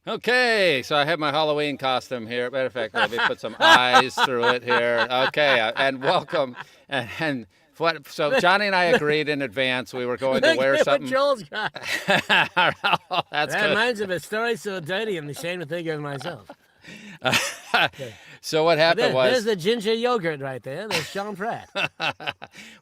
Okay, so I have my Halloween costume here. Matter of fact, let me put some eyes through it here. Okay, and welcome. And what? So Johnny and I agreed in advance we were going to Look wear at what something. Joel's got. That's That good. reminds me of a story so dirty I'm ashamed to think of it myself. Okay. So what happened There's was, the ginger yogurt right there. There's Sean Pratt.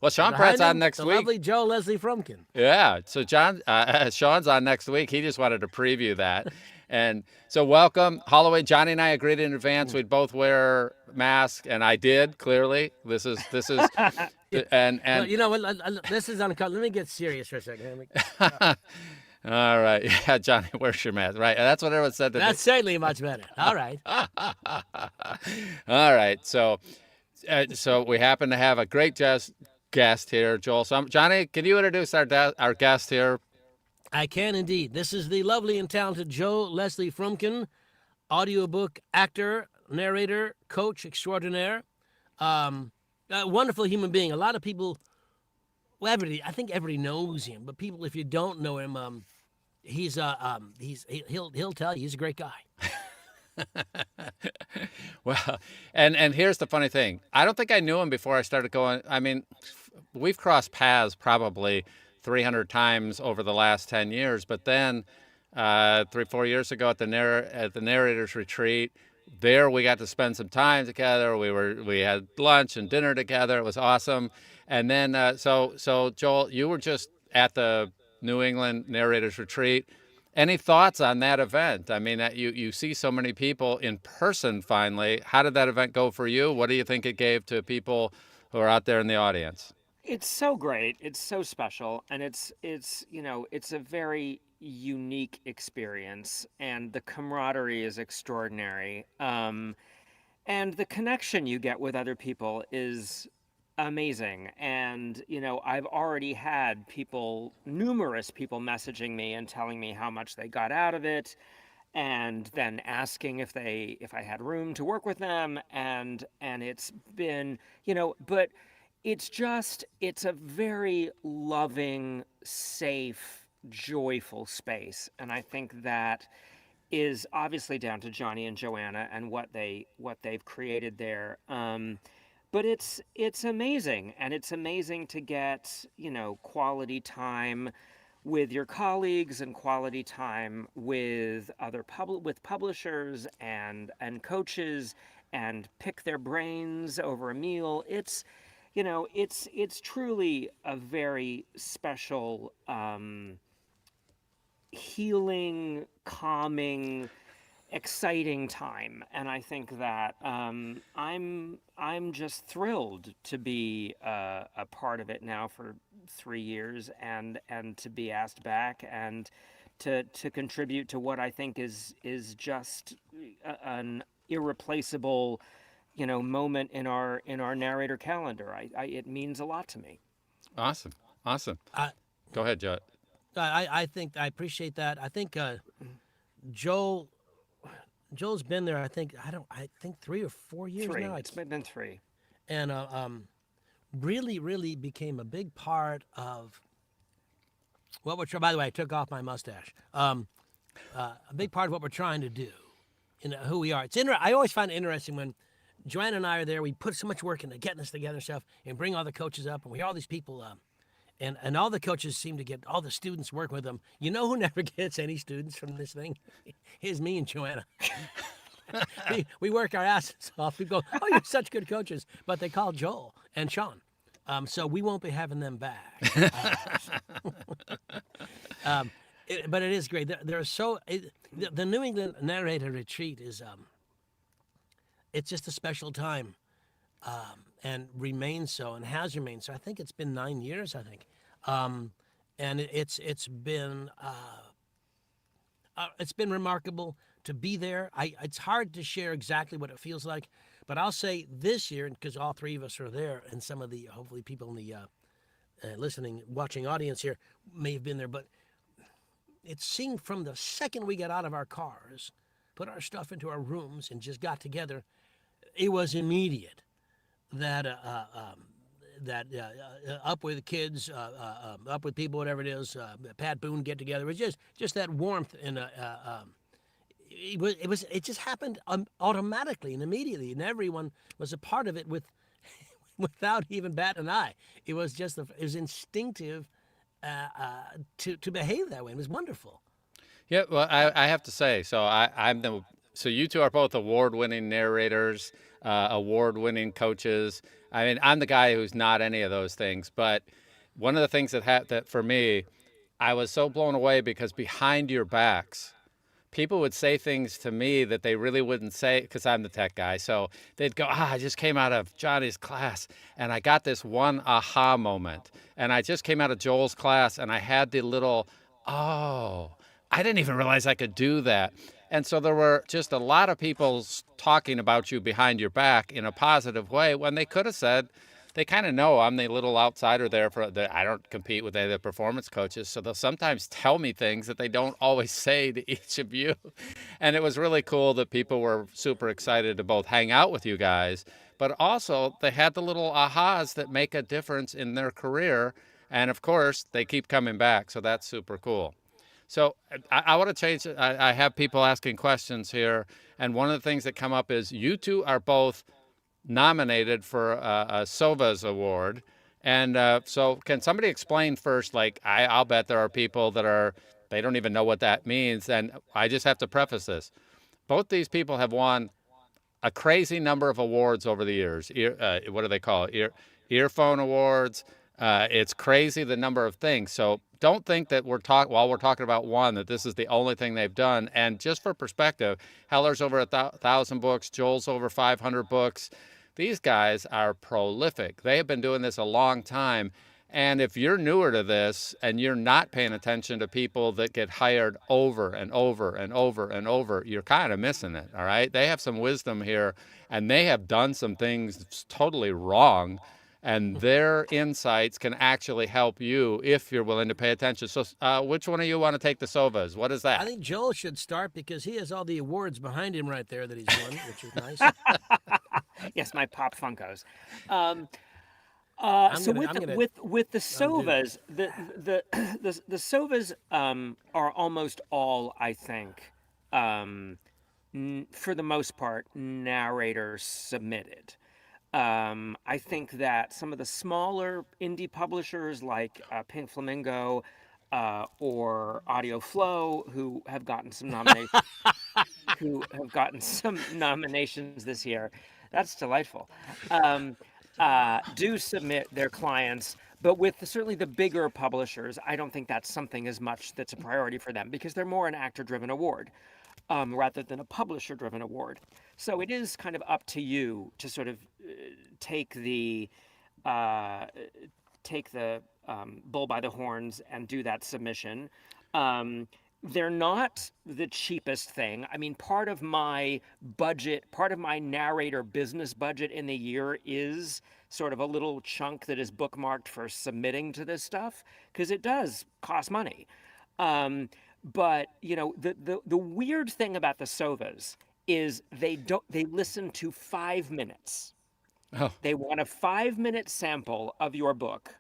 well, Sean Pratt's Behind on him, next the week. lovely Joe Leslie Frumkin. Yeah, so Sean's on next week. He just wanted to preview that, and so welcome Halloween. Johnny and I agreed in advance we'd both wear masks, and I did clearly. This is, and Well, and you know what? This is uncut. Let me get serious for a second. all right, yeah, Johnny, where's your mask? Right, that's what everyone said to me. That's certainly much better. All right. All right, so we happen to have a great guest here, Joel. So Johnny, can you introduce our guest here? I can indeed. This is the lovely and talented Joe Leslie Frumkin, audiobook actor, narrator, coach extraordinaire. A wonderful human being. A lot of people, well, I think everybody knows him, but people, if you don't know him, he'll tell you he's a great guy. Well, and here's the funny thing. I don't think I knew him before I started going. I mean, we've crossed paths probably 300 times over the last 10 years, but then 3-4 years ago at the narrators retreat, there we got to spend some time together. We had lunch and dinner together. It was awesome. And then so Joel, you were just at the New England narrators retreat. Any thoughts on that event? I mean, you see so many people in person finally. How did that event go for you? What do you think it gave to people who are out there in the audience? It's so great. It's so special, and it's a very unique experience, and the camaraderie is extraordinary. And the connection you get with other people is amazing. And I've already had numerous people messaging me and telling me how much they got out of it, and then asking if I had room to work with them, and it's been, but it's a very loving, safe, joyful space. And I think that is obviously down to Johnny and Joanna and what they've created there. But it's amazing, and it's amazing to get quality time with your colleagues and quality time with with publishers and coaches, and pick their brains over a meal. It's truly a very special, healing, calming, exciting time. And I think that I'm just thrilled to be a part of it now for 3 years, and to be asked back, and to contribute to what I think is just an irreplaceable moment in our narrator calendar. It means a lot to me. Awesome, awesome. I, Go ahead, Joe. I think I appreciate that. I think Joel Joel's been there. I think 3 or 4 years Three. now. It's been three. And really became a big part of what we're trying. By the way, I took off my mustache. A big part of what we're trying to do, who we are. I always find it interesting when Joanna and I are there. We put so much work into getting us together and stuff, and bring all the coaches up, and we hear all these people. And all the coaches seem to get all the students working with them. You know who never gets any students from this thing? Is me and Joanna. we work our asses off. We go, oh, you're such good coaches. But they call Joel and Sean. So we won't be having them back. But it is great. The New England Narrator Retreat is, it's just a special time. And remains so, and has remained so. I think it's been 9 years. I think, and it's been remarkable to be there. It's hard to share exactly what it feels like, but I'll say this year, because all three of us are there, and some of the hopefully people in the listening, watching audience here may have been there, but it seemed from the second we got out of our cars, put our stuff into our rooms, and just got together, it was immediate. That up with the kids, up with people, whatever it is, Pat Boone get together. It was just that warmth, and it just happened automatically and immediately, and everyone was a part of it without even batting an eye. It was just it was instinctive to behave that way. It was wonderful. Yeah, well, I have to say, so you two are both award-winning narrators, award-winning coaches. I mean, I'm the guy who's not any of those things, but one of the things that for me, I was so blown away because behind your backs, people would say things to me that they really wouldn't say because I'm the tech guy. So they'd go, I just came out of Johnny's class and I got this one aha moment. And I just came out of Joel's class and I had the little, oh, I didn't even realize I could do that. And so there were just a lot of people talking about you behind your back in a positive way when they could have said, they kind of know I'm the little outsider there. I don't compete with any of the performance coaches, so they'll sometimes tell me things that they don't always say to each of you. And it was really cool that people were super excited to both hang out with you guys, but also they had the little ahas that make a difference in their career. And of course, they keep coming back, so that's super cool. So I want to change. I have people asking questions here, and one of the things that come up is you two are both nominated for a SOVAS award. And so can somebody explain first, like, I'll bet there are people that they don't even know what that means. And I just have to preface this. Both these people have won a crazy number of awards over the years. What do they call it? Earphone awards. It's crazy the number of things. So don't think that while we're talking about one, that this is the only thing they've done. And just for perspective, Heller's over 1,000 books, Joel's over 500 books. These guys are prolific. They have been doing this a long time. And if you're newer to this and you're not paying attention to people that get hired over and over and over and over, you're kind of missing it, all right? They have some wisdom here, and they have done some things totally wrong, and their insights can actually help you if you're willing to pay attention. So which one of you want to take the SOVAs? What is that? I think Joel should start because he has all the awards behind him right there that he's won, which is nice. Yes, my Pop Funkos. I'm So gonna with the SOVAs, the SOVAs are almost all, I think, for the most part, narrators submitted. I think that some of the smaller indie publishers like Pink Flamingo or Audio Flow, who have gotten some nominations this year, that's delightful. Do submit their clients, but with certainly the bigger publishers, I don't think that's something as much that's a priority for them because they're more an actor-driven award rather than a publisher-driven award. So it is kind of up to you to sort of take the bull by the horns and do that submission. They're not the cheapest thing. I mean, part of my narrator business budget in the year is sort of a little chunk that is bookmarked for submitting to this stuff because it does cost money. But the weird thing about the SOVAs is they listen to 5 minutes. Oh. They want a 5-minute sample of your book,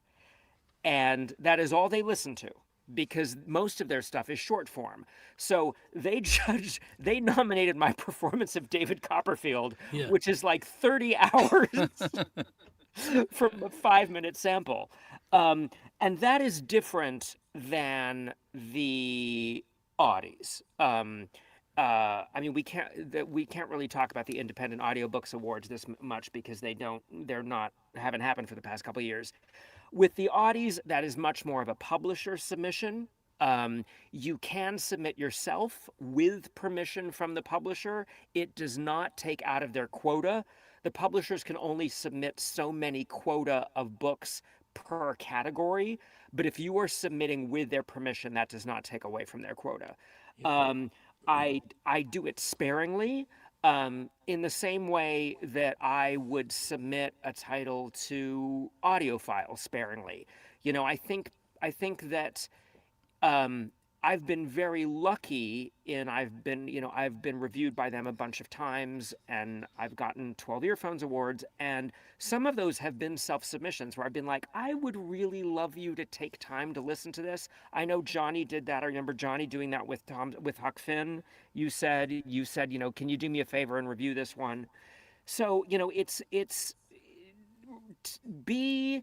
and that is all they listen to because most of their stuff is short form. So they nominated my performance of David Copperfield, which is like 30 hours from a 5-minute sample. And that is different than the Audies. I mean, we can't really talk about the Independent Audiobooks Awards this much because haven't happened for the past couple of years. With the Audies, that is much more of a publisher submission. You can submit yourself with permission from the publisher. It does not take out of their quota. The publishers can only submit so many quota of books per category, but if you are submitting with their permission, that does not take away from their quota. I do it sparingly, in the same way that I would submit a title to AudioFile sparingly. I think that I've been very lucky in I've been reviewed by them a bunch of times, and I've gotten 12 Earphones awards, and some of those have been self-submissions where I've been like, I would really love you to take time to listen to this. I know Johnny did that. I remember Johnny doing that with Huck Finn. You said, can you do me a favor and review this one? So, it's be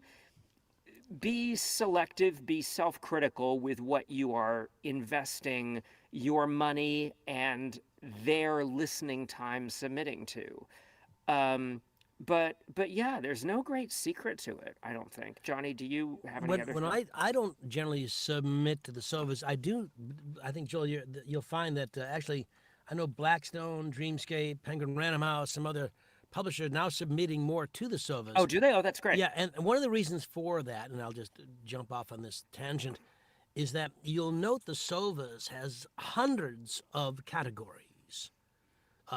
be selective, be self-critical with what you are investing your money and their listening time submitting to. Um, but yeah, there's no great secret to it, I don't think. Johnny, do you have any other When thoughts? I don't generally submit to the Sovas, I do. I think Joel, you'll find that actually, I know Blackstone, Dreamscape, Penguin Random House, some other publishers are now submitting more to the Sovas. Oh, do they? Oh, that's great. Yeah, and one of the reasons for that, and I'll just jump off on this tangent, is that you'll note the Sovas has hundreds of categories.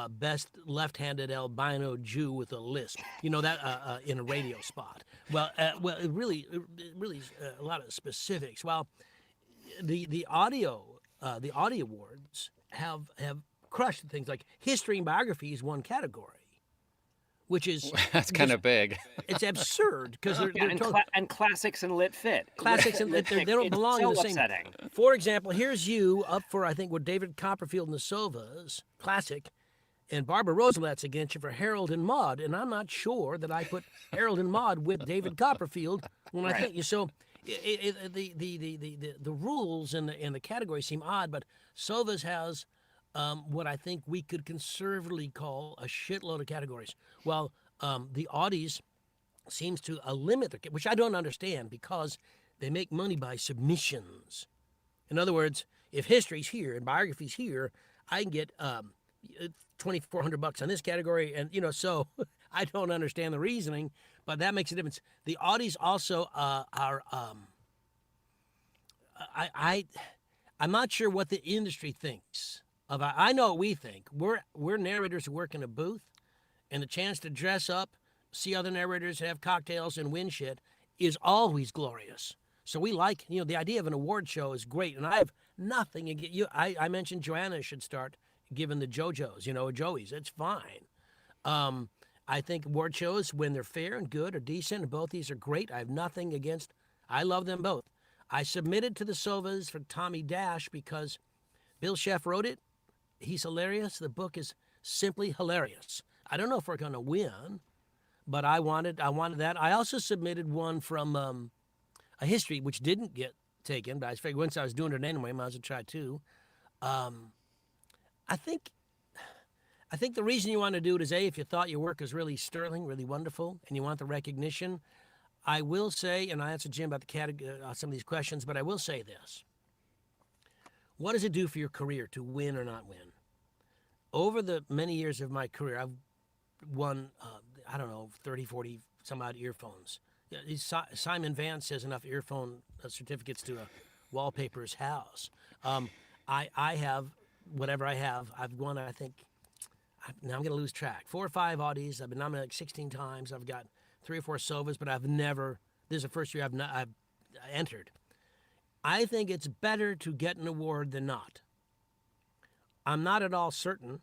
Best left-handed albino Jew with a lisp. You know that in a radio spot. Well, it really is a lot of specifics. Well, the audio awards have crushed things like history and biography is one category, which is That's kind of big. it's absurd because Yeah, they're totally, and classics and lit fit. classics and they don't It's belong in so the same. upsetting. For example, here's you up for I think with David Copperfield and the Sovas classic, and Barbara Roosevelt's against you for Harold and Maude, and I'm not sure that I put Harold and Maude with David Copperfield when I Right. think you. So the rules and the categories seem odd, but Sovas has what I think we could conservatively call a shitload of categories. While the Audis seems to limit their, which I don't understand because they make money by submissions. In other words, if history's here and biography's here, I can get $2,400 on this category, and so I don't understand the reasoning, but that makes a difference. The Audis also are. I'm not sure what the industry thinks of. I know what we think. We're narrators who work in a booth, and the chance to dress up, see other narrators, have cocktails, and win shit is always glorious. So we like, the idea of an award show is great, and I have nothing against you. I mentioned Joanna should start giving the JoJos, Joeys. It's fine. I think award shows, when they're fair and good or decent, and both these are great. I have nothing against. I love them both. I submitted to the Sovas for Tommy Dash because Bill Sheff wrote it. He's hilarious. The book is simply hilarious. I don't know if we're going to win, but I wanted that. I also submitted one from a history, which didn't get taken, but I figured once I was doing it anyway, I might as well try too. I think the reason you want to do it is if you thought your work was really sterling, really wonderful, and you want the recognition. I will say, and I answered Jim about some of these questions, but I will say this. What does it do for your career to win or not win? Over the many years of my career, I've won, 30, 40 some odd earphones. Simon Vance has enough earphone certificates to wallpaper his house. I have, whatever I have, I've won, I think, now I'm going to lose track. 4 or 5 Audis. I've been nominated like 16 times. I've got 3 or 4 Sovas, but I've never, this is the first year I've entered. I think it's better to get an award than not. I'm not at all certain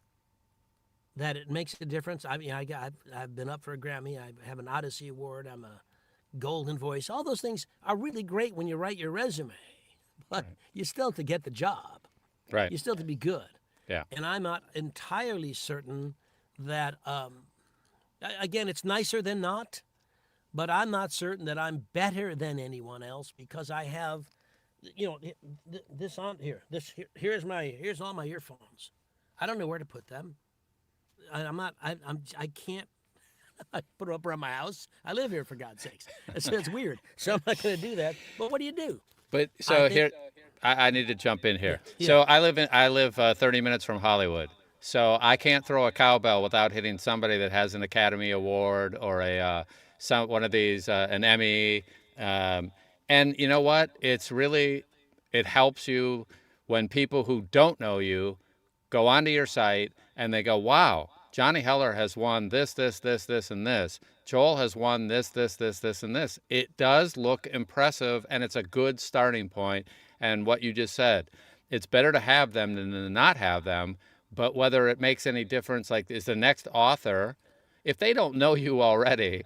that it makes a difference. I've been up for a Grammy. I have an Odyssey Award. I'm a Golden Voice. All those things are really great when you write your resume, but you still have to get the job. Right. You still have to be good. Yeah. And I'm not entirely certain that, again, it's nicer than not, but I'm not certain that I'm better than anyone else because I have, this on here. Here's all my earphones. I don't know where to put them. I can't. I put them up around my house. I live here, for God's sakes. It's weird. So I'm not going to do that. But what do you do? But so here, I need to jump in here. Yeah. So I live 30 minutes from Hollywood. So I can't throw a cowbell without hitting somebody that has an Academy Award or one of these an Emmy. And you know what? It helps you when people who don't know you go onto your site and they go, wow, Johnny Heller has won this, and this. Joel has won this, and this. It does look impressive, and it's a good starting point. And what you just said, it's better to have them than to not have them. But whether it makes any difference, like, is the next author, if they don't know you already,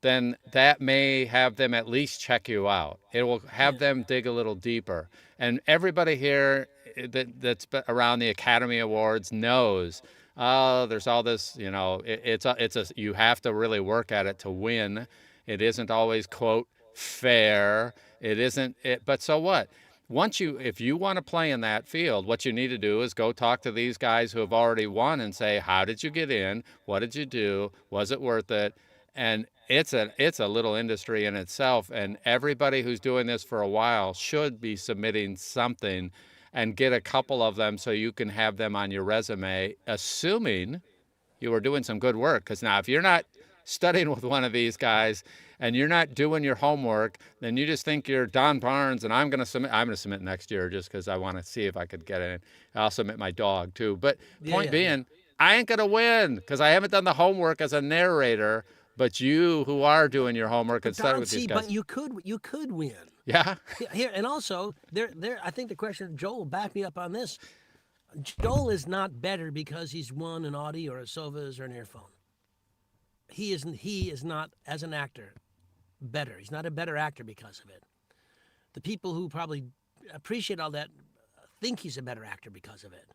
then that may have them at least check you out. It will have Yeah. them dig a little deeper. And everybody here that's around the Academy Awards knows, oh, there's all this, you have to really work at it to win. It isn't always, quote, fair. It isn't, but so what? If you want to play in that field, what you need to do is go talk to these guys who have already won and say, how did you get in? What did you do? Was it worth it? And it's a little industry in itself, and everybody who's doing this for a while should be submitting something, and get a couple of them so you can have them on your resume, assuming you are doing some good work. Because now, if you're not studying with one of these guys and you're not doing your homework, then you just think you're Don Baarns, and I'm going to submit next year just because I want to see if I could get in. I'll submit my dog too. But point being, I ain't going to win because I haven't done the homework as a narrator. But you who are doing your homework and study with these guys. But you could win. Yeah. Here, and also there. I think the question, Joel, back me up on this. Joel is not better because he's won an Audi or a Sovas or an earphone. He is not, as an actor, better. He's not a better actor because of it. The people who probably appreciate all that think he's a better actor because of it.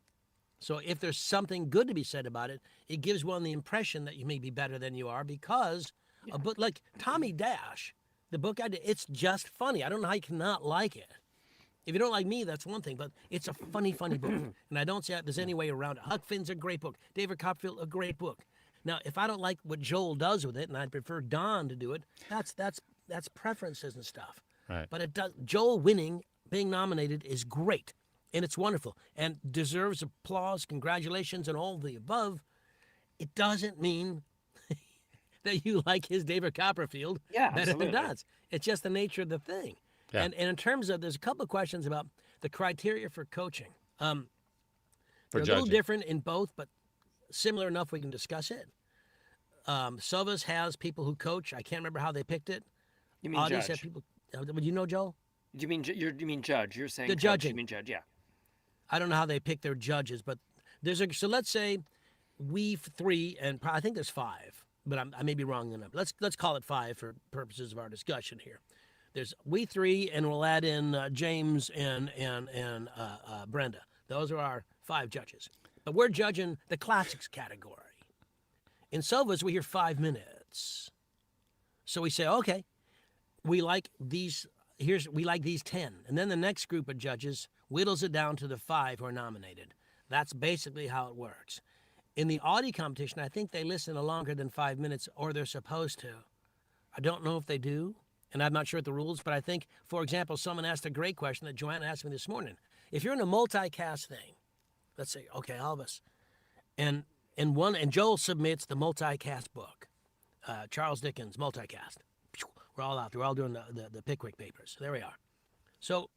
So if there's something good to be said about it, it gives one the impression that you may be better than you are because a book like Tommy Dash, the book I did, it's just funny. I don't know how you cannot like it. If you don't like me, that's one thing, but it's a funny book. And I don't see how there's any way around it. Huck Finn's a great book. David Copperfield, a great book. Now, if I don't like what Joel does with it, and I'd prefer Don to do it, that's preferences and stuff. Right. But it does. Joel winning, being nominated, is great. And it's wonderful and deserves applause, congratulations, and all the above. It doesn't mean that you like his David Copperfield better than Don's. It's just the nature of the thing. Yeah. And in terms of, there's a couple of questions about the criteria for coaching. They're a little different in both, but similar enough we can discuss it. Sovas has people who coach. I can't remember how they picked it. You mean judge? Have people, would you know, Joel? You mean judge? You're saying the coach, judging. You mean judge? Yeah. I don't know how they pick their judges, but so let's say we three, and I think there's five, but I may be wrong in the number. Let's call it five for purposes of our discussion here. There's we three, and we'll add in James and Brenda. Those are our five judges. But we're judging the classics category. In Sovas, we hear 5 minutes. So we say, okay, we like these 10. And then the next group of judges whittles it down to the 5 who are nominated. That's basically how it works. In the Audi competition, I think they listen to longer than 5 minutes, or they're supposed to. I don't know if they do, and I'm not sure of the rules, but I think, for example, someone asked a great question that Joanna asked me this morning. If you're in a multicast thing, let's say, okay, all of us, and Joel submits the multicast book, Charles Dickens multicast. We're all out there. We're all doing the Pickwick Papers. There we are. So,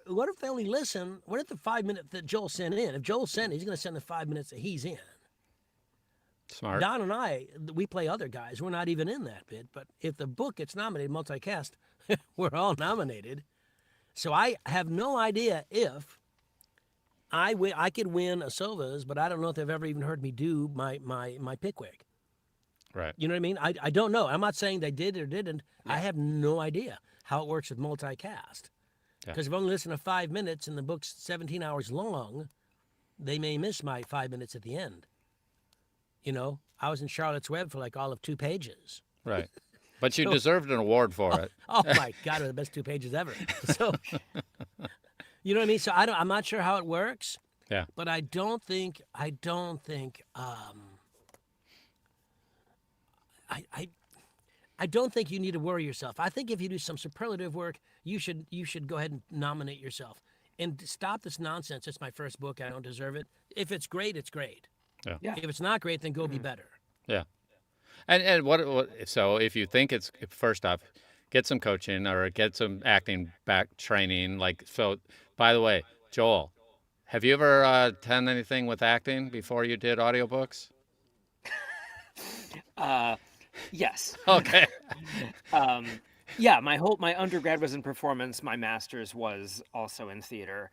what if they only listen? What if the 5 minutes that Joel sent in? If Joel sent, he's going to send the 5 minutes that he's in. Smart. Don and I, we play other guys. We're not even in that bit. But if the book gets nominated multicast, we're all nominated. So I have no idea if I could win a Sovas, but I don't know if they've ever even heard me do my Pickwick. Right. You know what I mean? I don't know. I'm not saying they did or didn't. Yeah. I have no idea how it works with multicast. Because if I only listen to 5 minutes and the book's 17 hours long, they may miss my 5 minutes at the end. You know, I was in Charlotte's Web for like all of 2 pages. Right. But you deserved an award for it. Oh my God, it was the best 2 pages ever. So, you know what I mean? So I'm not sure how it works. Yeah. But I don't think I don't think you need to worry yourself. I think if you do some superlative work, you should go ahead and nominate yourself. And stop this nonsense. It's my first book. I don't deserve it. If it's great, it's great. Yeah. If it's not great, then go be better. Yeah. And what so if you think it's, first off, get some coaching or get some acting back training. Like, so, by the way, Joel, have you ever done anything with acting before you did audiobooks? Yes. Okay. Yeah, my undergrad was in performance. My master's was also in theater.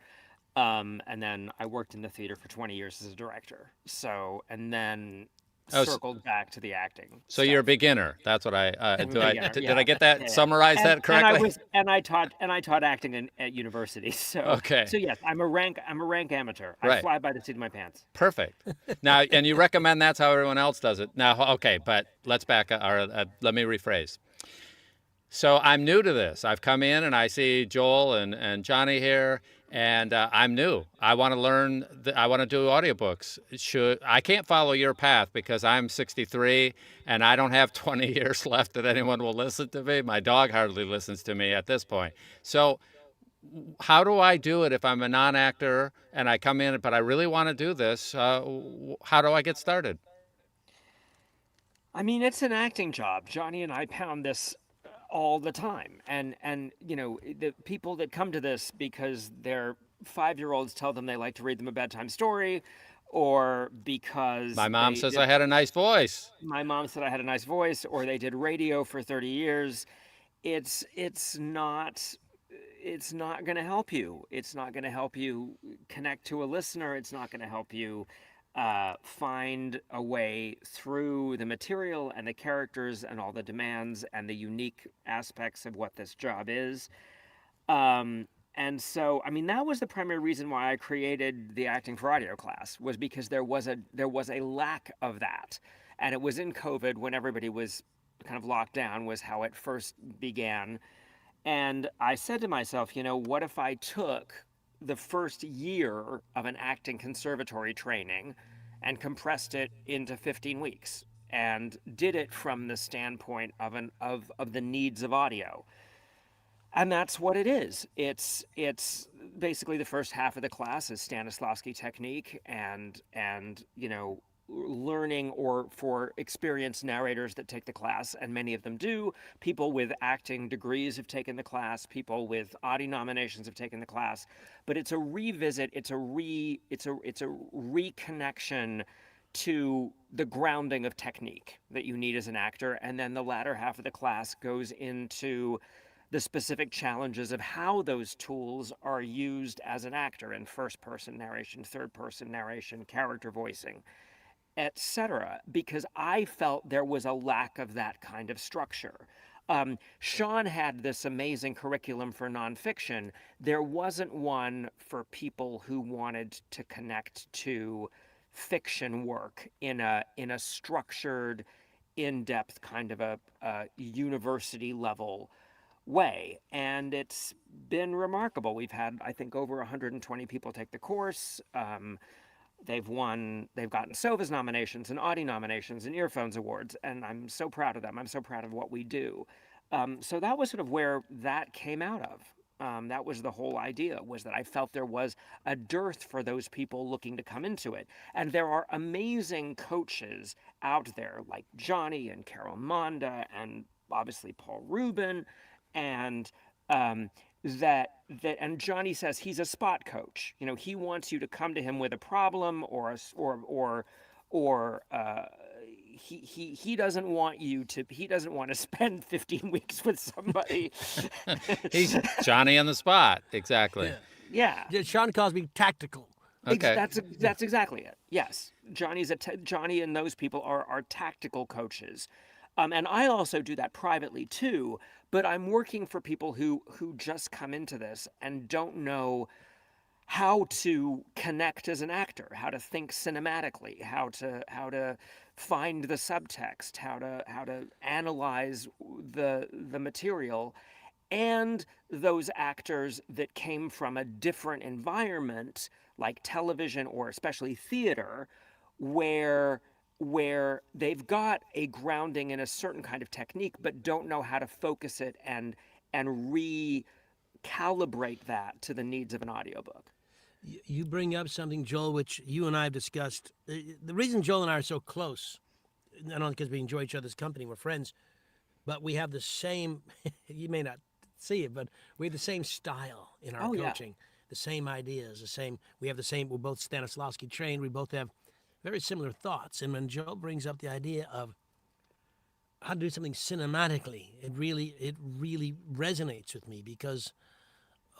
And then I worked in the theater for 20 years as a director. So, and then Oh, circled back to the acting so you're a stuff. beginner. That's what I'm a do. I beginner. did I Yeah. get that Yeah, yeah. summarize that And I correctly? was and I taught acting at university. So Okay, so yes, I'm a rank amateur. I right. fly by the seat of my pants. Perfect. Now, and you recommend that's how everyone else does it. Now, okay, but let's back up, or let me rephrase. So I'm new to this. I've come in and I see Joel and Johnny here, and I'm new. I want to learn. I want to do audiobooks. I can't follow your path because I'm 63 and I don't have 20 years left that anyone will listen to me. My dog hardly listens to me at this point. So how do I do it if I'm a non-actor and I come in, but I really want to do this? How do I get started? I mean, it's an acting job. Johnny and I pound this all the time. And the people that come to this because their 5-year-olds tell them they like to read them a bedtime story, or because My mom says I had a nice voice. my mom said I had a nice voice, or they did radio for 30 years. It's not going to help you. It's not going to help you connect to a listener. It's not going to help you find a way through the material and the characters and all the demands and the unique aspects of what this job is. And so, I mean, that was the primary reason why I created the acting for audio class, was because there was a lack of that, and it was in COVID when everybody was kind of locked down, was how it first began. And I said to myself, what if I took the first year of an acting conservatory training and compressed it into 15 weeks and did it from the standpoint of the needs of audio? And that's what it is. It's basically the first half of the class is Stanislavski technique and learning, or for experienced narrators that take the class, and many of them do. People with acting degrees have taken the class. People with Audie nominations have taken the class. But it's a revisit. It's a reconnection to the grounding of technique that you need as an actor, and then the latter half of the class goes into the specific challenges of how those tools are used as an actor in first person narration, third person narration, character voicing, etc. Because I felt there was a lack of that kind of structure. Sean had this amazing curriculum for nonfiction. There wasn't one for people who wanted to connect to fiction work in a structured, in-depth kind of a university level way. And it's been remarkable. We've had, I think, over 120 people take the course. They've gotten SOVA's nominations and Audie nominations and Earphones Awards, and I'm so proud of them. I'm so proud of what we do. So that was sort of where that came out of. That was the whole idea, was that I felt there was a dearth for those people looking to come into it. And there are amazing coaches out there like Johnny and Carol Monda and obviously Paul Rubin, and and Johnny says he's a spot coach. He wants you to come to him with a problem, or he doesn't want you to, he doesn't want to spend 15 weeks with somebody. He's Johnny on the spot. Exactly. Yeah. Sean calls me tactical. Okay. That's exactly it. Yes, Johnny and those people are tactical coaches, and I also do that privately too. But I'm working for people who just come into this and don't know how to connect as an actor, how to think cinematically, how to find the subtext, how to analyze the material, and those actors that came from a different environment like television or especially theater, where they've got a grounding in a certain kind of technique but don't know how to focus it and recalibrate that to the needs of an audiobook. You bring up something, Joel, which you and I have discussed. The reason Joel and I are so close, not only because we enjoy each other's company, we're friends, but we have the same, you may not see it, but we have the same style in our coaching, the same ideas, we're both Stanislavski trained, we both have very similar thoughts. And when Joel brings up the idea of how to do something cinematically. It really resonates with me because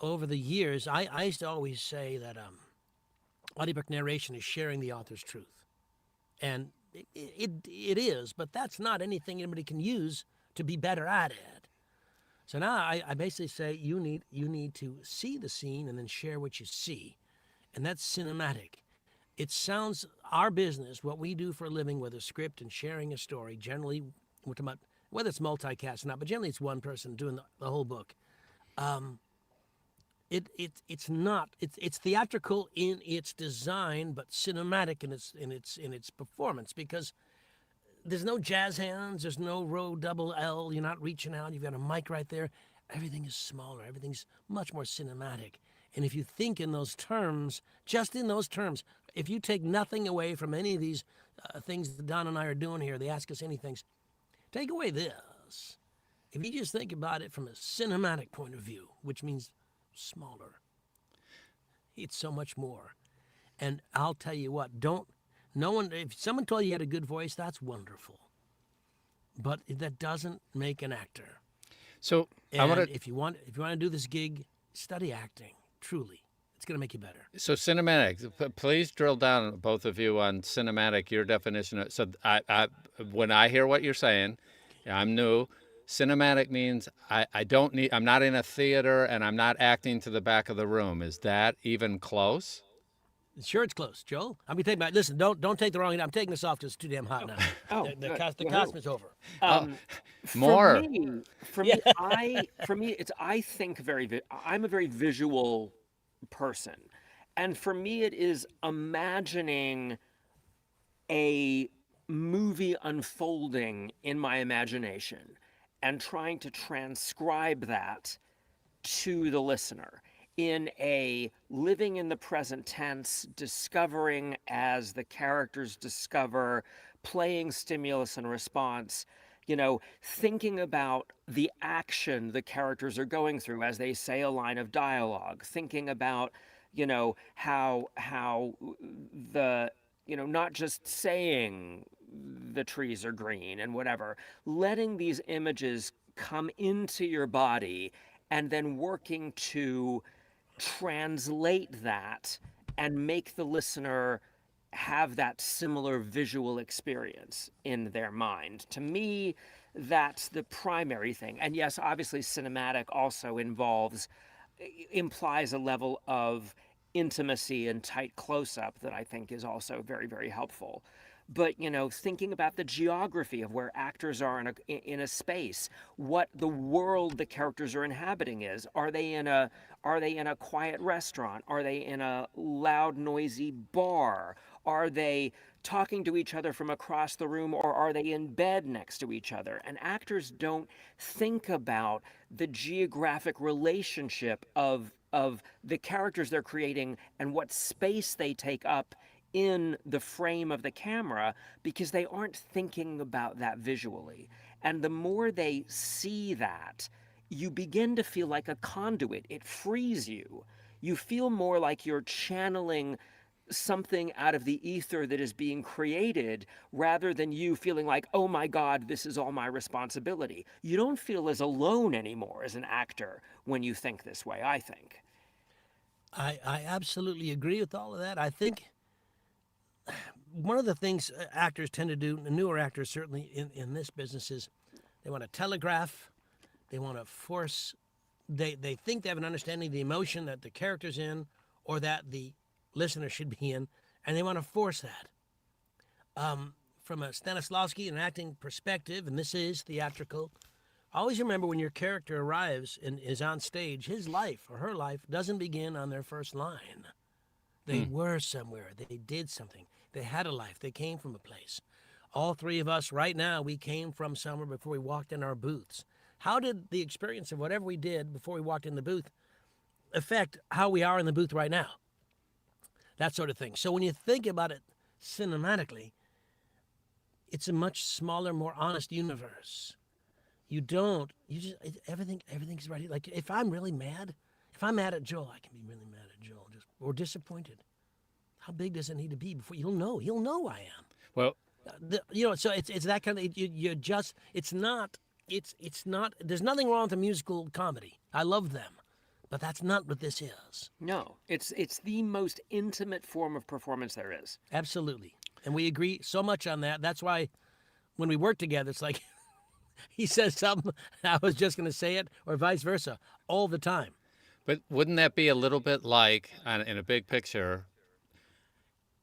over the years, I used to always say that audiobook narration is sharing the author's truth. And it is, but that's not anything anybody can use to be better at it. So now I basically say you need to see the scene and then share what you see. And that's cinematic. It sounds, our business, what we do for a living with a script and sharing a story, generally, we're talking about whether it's multicast or not, but generally it's one person doing the whole book. It's theatrical in its design, but cinematic in its performance, because there's no jazz hands, there's no row double L, you're not reaching out, you've got a mic right there. Everything is smaller, everything's much more cinematic. And if you think in those terms, just in those terms, if you take nothing away from any of these things that Don and I are doing here, they ask us anything, take away this. If you just think about it from a cinematic point of view, which means smaller, it's so much more. And I'll tell you what, if someone told you had a good voice, that's wonderful. But that doesn't make an actor. So if you want to do this gig, study acting. Truly, it's going to make you better. So cinematic. Please drill down, both of you, on cinematic. Your definition. So when I hear what you're saying, I'm new. Cinematic means I'm not in a theater and I'm not acting to the back of the room. Is that even close? Sure, it's close, Joel. I'm gonna take listen. Don't take the wrong. I'm taking this off because it's too damn hot now. The costume's over. More. For me, it's I think I'm a very visual person, and for me, it is imagining a movie unfolding in my imagination and trying to transcribe that to the listener in a living in the present tense, discovering as the characters discover, playing stimulus and response, thinking about the action the characters are going through as they say a line of dialogue, thinking about, how the, not just saying the trees are green and whatever, letting these images come into your body and then working to translate that and make the listener have that similar visual experience in their mind. To me, that's the primary thing. And yes, obviously cinematic also implies a level of intimacy and tight close-up that I think is also very, very helpful. But thinking about the geography of where actors are in a space, what the world the characters are inhabiting is. Are they in a quiet restaurant? Are they in a loud, noisy bar? Are they talking to each other from across the room, or are they in bed next to each other? And actors don't think about the geographic relationship of the characters they're creating and what space they take up in the frame of the camera, because they aren't thinking about that visually. And the more they see that, you begin to feel like a conduit. It frees you. You feel more like you're channeling something out of the ether that is being created, rather than you feeling like, oh my God, this is all my responsibility. You don't feel as alone anymore as an actor when you think this way, I think. I absolutely agree with all of that. I think one of the things actors tend to do, newer actors certainly in this business, is they want to telegraph, they want to force, they think they have an understanding of the emotion that the character's in or that the listener should be in, and they want to force that. From a Stanislavski and acting perspective, and this is theatrical, always remember when your character arrives and is on stage, his life or her life doesn't begin on their first line. They were somewhere, they did something, they had a life, they came from a place. All three of us right now, we came from somewhere before we walked in our booths. How did the experience of whatever we did before we walked in the booth affect how we are in the booth right now? That sort of thing. So when you think about it cinematically, it's a much smaller, more honest universe. Everything's right. Like if I'm really mad, if I'm mad at Joel, I can be really mad at Joel, or disappointed. How big does it need to be before he'll know I am? Well, So it's that kind of you just it's not there's nothing wrong with a musical comedy. I love them, but that's not what this is. No, it's the most intimate form of performance there is. Absolutely, and we agree so much on that. That's why when we work together, it's like he says something, I was just going to say it, or vice versa, all the time. But wouldn't that be a little bit like, in a big picture,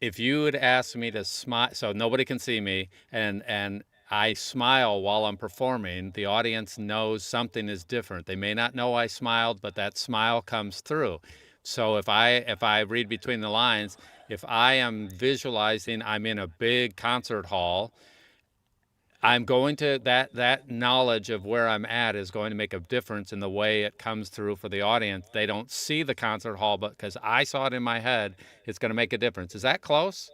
if you would ask me to smile, so nobody can see me, and I smile while I'm performing, the audience knows something is different. They may not know I smiled, but that smile comes through. So if I read between the lines, if I am visualizing I'm in a big concert hall, I'm going to that knowledge of where I'm at is going to make a difference in the way it comes through for the audience. They don't see the concert hall, but because I saw it in my head, it's going to make a difference. Is that close?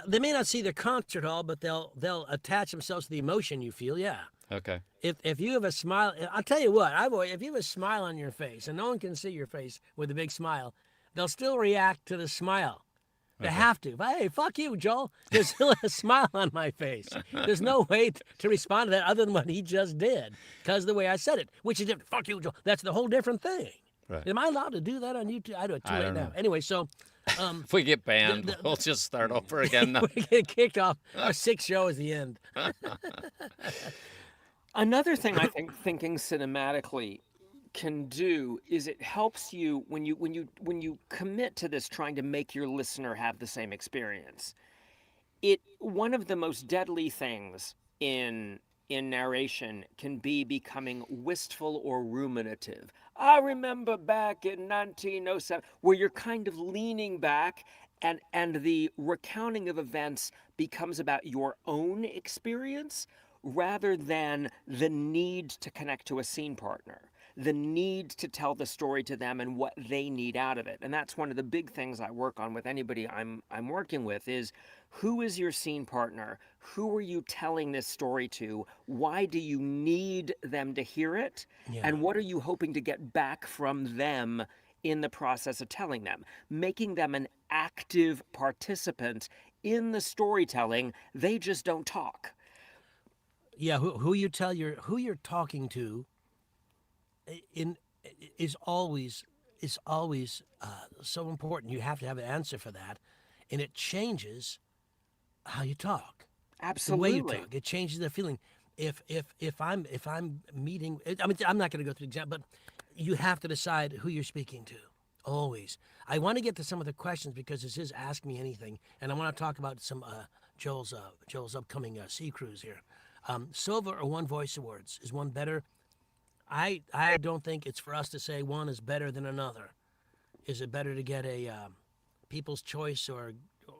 They may not see the concert hall, but they'll attach themselves to the emotion you feel. Yeah. Okay. If you have a smile, I'll tell you what. If you have a smile on your face and no one can see your face with a big smile, they'll still react to the smile. They have to. Hey, fuck you, Joel. There's still a smile on my face. There's no way to respond to that other than what he just did, because of the way I said it, which is different. Fuck you, Joel. That's the whole different thing. Right. Am I allowed to do that on YouTube? I do it too I late don't now. know. Anyway, so If we get banned, we'll just start over again. No. we get kicked off. Our sixth show is the end. Another thing I think thinking cinematically can do is it helps you when you commit to this, trying to make your listener have the same experience. One of the most deadly things in narration can be becoming wistful or ruminative. I remember back in 1907, where you're kind of leaning back, and the recounting of events becomes about your own experience rather than the need to connect to a scene partner, the need to tell the story to them and what they need out of it. And that's one of the big things I work on with anybody I'm working with is, who is your scene partner? Who are you telling this story to? Why do you need them to hear it? Yeah. And what are you hoping to get back from them in the process of telling them? Making them an active participant in the storytelling. They just don't talk. Yeah, who you're talking to is always so important. You have to have an answer for that, and it changes how you talk. Absolutely. The way you talk, it changes the feeling. If I'm meeting, I mean, I'm not going to go through the example, but you have to decide who you're speaking to. Always. I want to get to some of the questions because this is Ask Me Anything, and I want to talk about some Joel's upcoming sea cruise here. Silva or One Voice Awards, is one better? I don't think it's for us to say one is better than another. Is it better to get a People's Choice or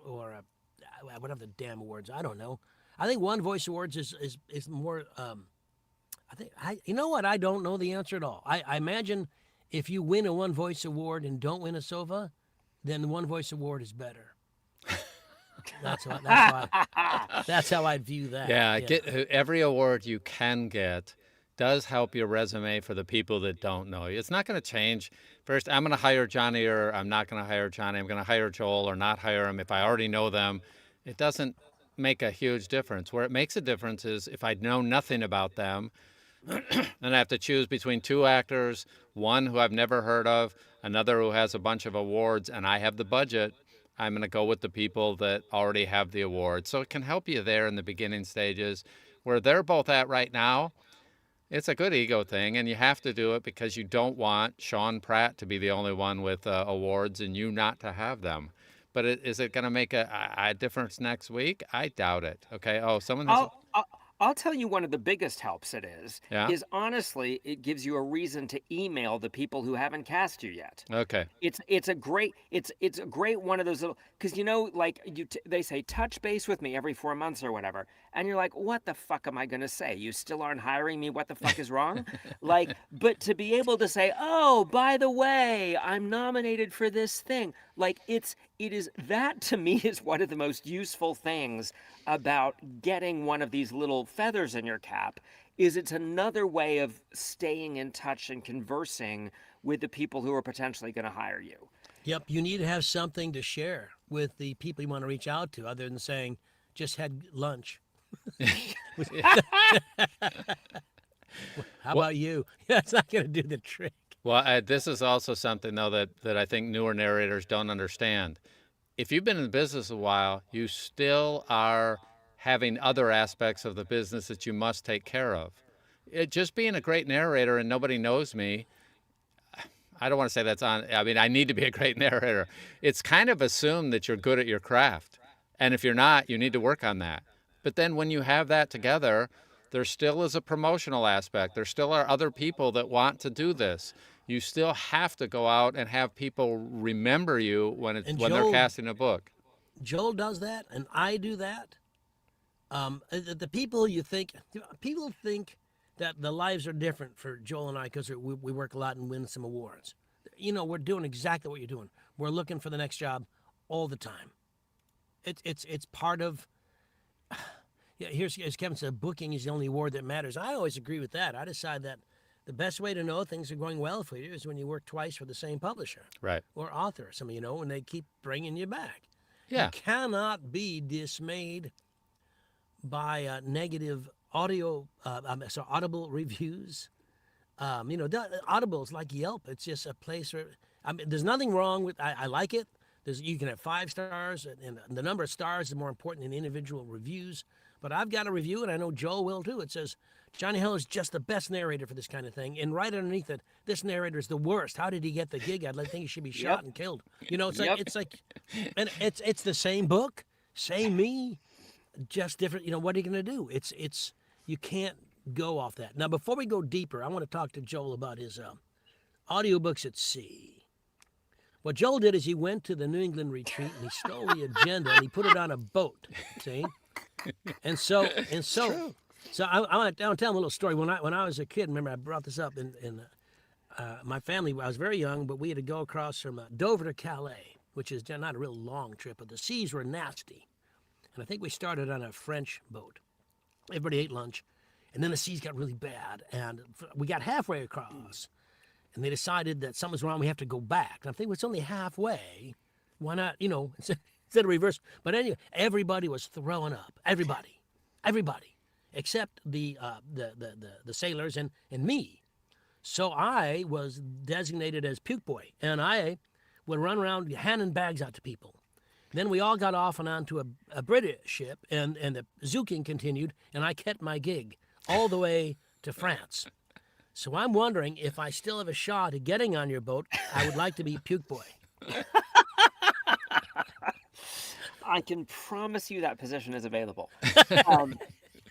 whatever the damn awards? I don't know. I think One Voice Awards is more. You know what? I don't know the answer at all. I imagine if you win a One Voice Award and don't win a SOVA, then the One Voice Award is better. That's how I view that. Yeah, get every award you can get does help your resume for the people that don't know you. It's not going to change. First, I'm going to hire Johnny or I'm not going to hire Johnny. I'm going to hire Joel or not hire him if I already know them. It doesn't make a huge difference. Where it makes a difference is if I know nothing about them and I have to choose between two actors, one who I've never heard of, another who has a bunch of awards, and I have the budget, I'm going to go with the people that already have the award. So it can help you there in the beginning stages. Where they're both at right now, it's a good ego thing, and you have to do it because you don't want Sean Pratt to be the only one with awards and you not to have them. But is it going to make a difference next week? I doubt it. Okay. Oh, someone has... I'll tell you one of the biggest helps Yeah? is honestly, it gives you a reason to email the people who haven't cast you yet. Okay. It's a great one of those little, because like they say touch base with me every 4 months or whatever, and you're like, what the fuck am I gonna say? You still aren't hiring me? What the fuck is wrong? Like, but to be able to say, oh, by the way, I'm nominated for this thing, like it is that to me is one of the most useful things about getting one of these little feathers in your cap. Is it's another way of staying in touch and conversing with the people who are potentially going to hire you. Yep, you need to have something to share with the people you want to reach out to, other than saying, just had lunch. How Well, about you? That's not going to do the trick. well, this is also something though that I think newer narrators don't understand. If you've been in the business a while, you still are having other aspects of the business that you must take care of. Just being a great narrator and nobody knows me, I don't want to say that's on. I mean, I need to be a great narrator. It's kind of assumed that you're good at your craft. And if you're not, you need to work on that. But then when you have that together, there still is a promotional aspect. There still are other people that want to do this. You still have to go out and have people remember you And when they're casting a book. Joel does that, and I do that. The people people think that the lives are different for Joel and I because we work a lot and win some awards. You know, we're doing exactly what you're doing. We're looking for the next job all the time. It's part of. Yeah, here's as Kevin said, booking is the only award that matters. I always agree with that. I decide that the best way to know things are going well for you is when you work twice for the same publisher Right. or author. Some you know, and they keep bringing you back. Yeah. You cannot be dismayed by negative audible reviews. You know, Audible is like Yelp. It's just a place where there's nothing wrong with. I like it. You can have 5 stars, and the number of stars is more important than individual reviews. But I've got a review, and I know Joel will too. It says Johnny Heller is just the best narrator for this kind of thing, and right underneath it, this narrator is the worst. How did he get the gig? I'd think he should be shot and killed. You know, it's like, and it's the same book, same me, just different. You know, what are you going to do? It's you can't go off that. Now, before we go deeper, I want to talk to Joel about his audiobooks at sea. What Joel did is he went to the New England retreat and he stole the agenda and he put it on a boat. See, and so I want to tell him a little story. When I was a kid, remember I brought this up in my family. I was very young, but we had to go across from Dover to Calais, which is not a real long trip, but the seas were nasty. And I think we started on a French boat. Everybody ate lunch, and then the seas got really bad, and we got halfway across. And they decided that something's wrong, we have to go back. And I think it's only halfway. Why not, you know, instead of reverse? But anyway, everybody was throwing up. Everybody. Except the sailors and me. So I was designated as puke boy. And I would run around handing bags out to people. Then we all got off and onto a British ship, and the zooking continued, and I kept my gig all the way to France. So I'm wondering if I still have a shot at getting on your boat. I would like to be puke boy. I can promise you that position is available.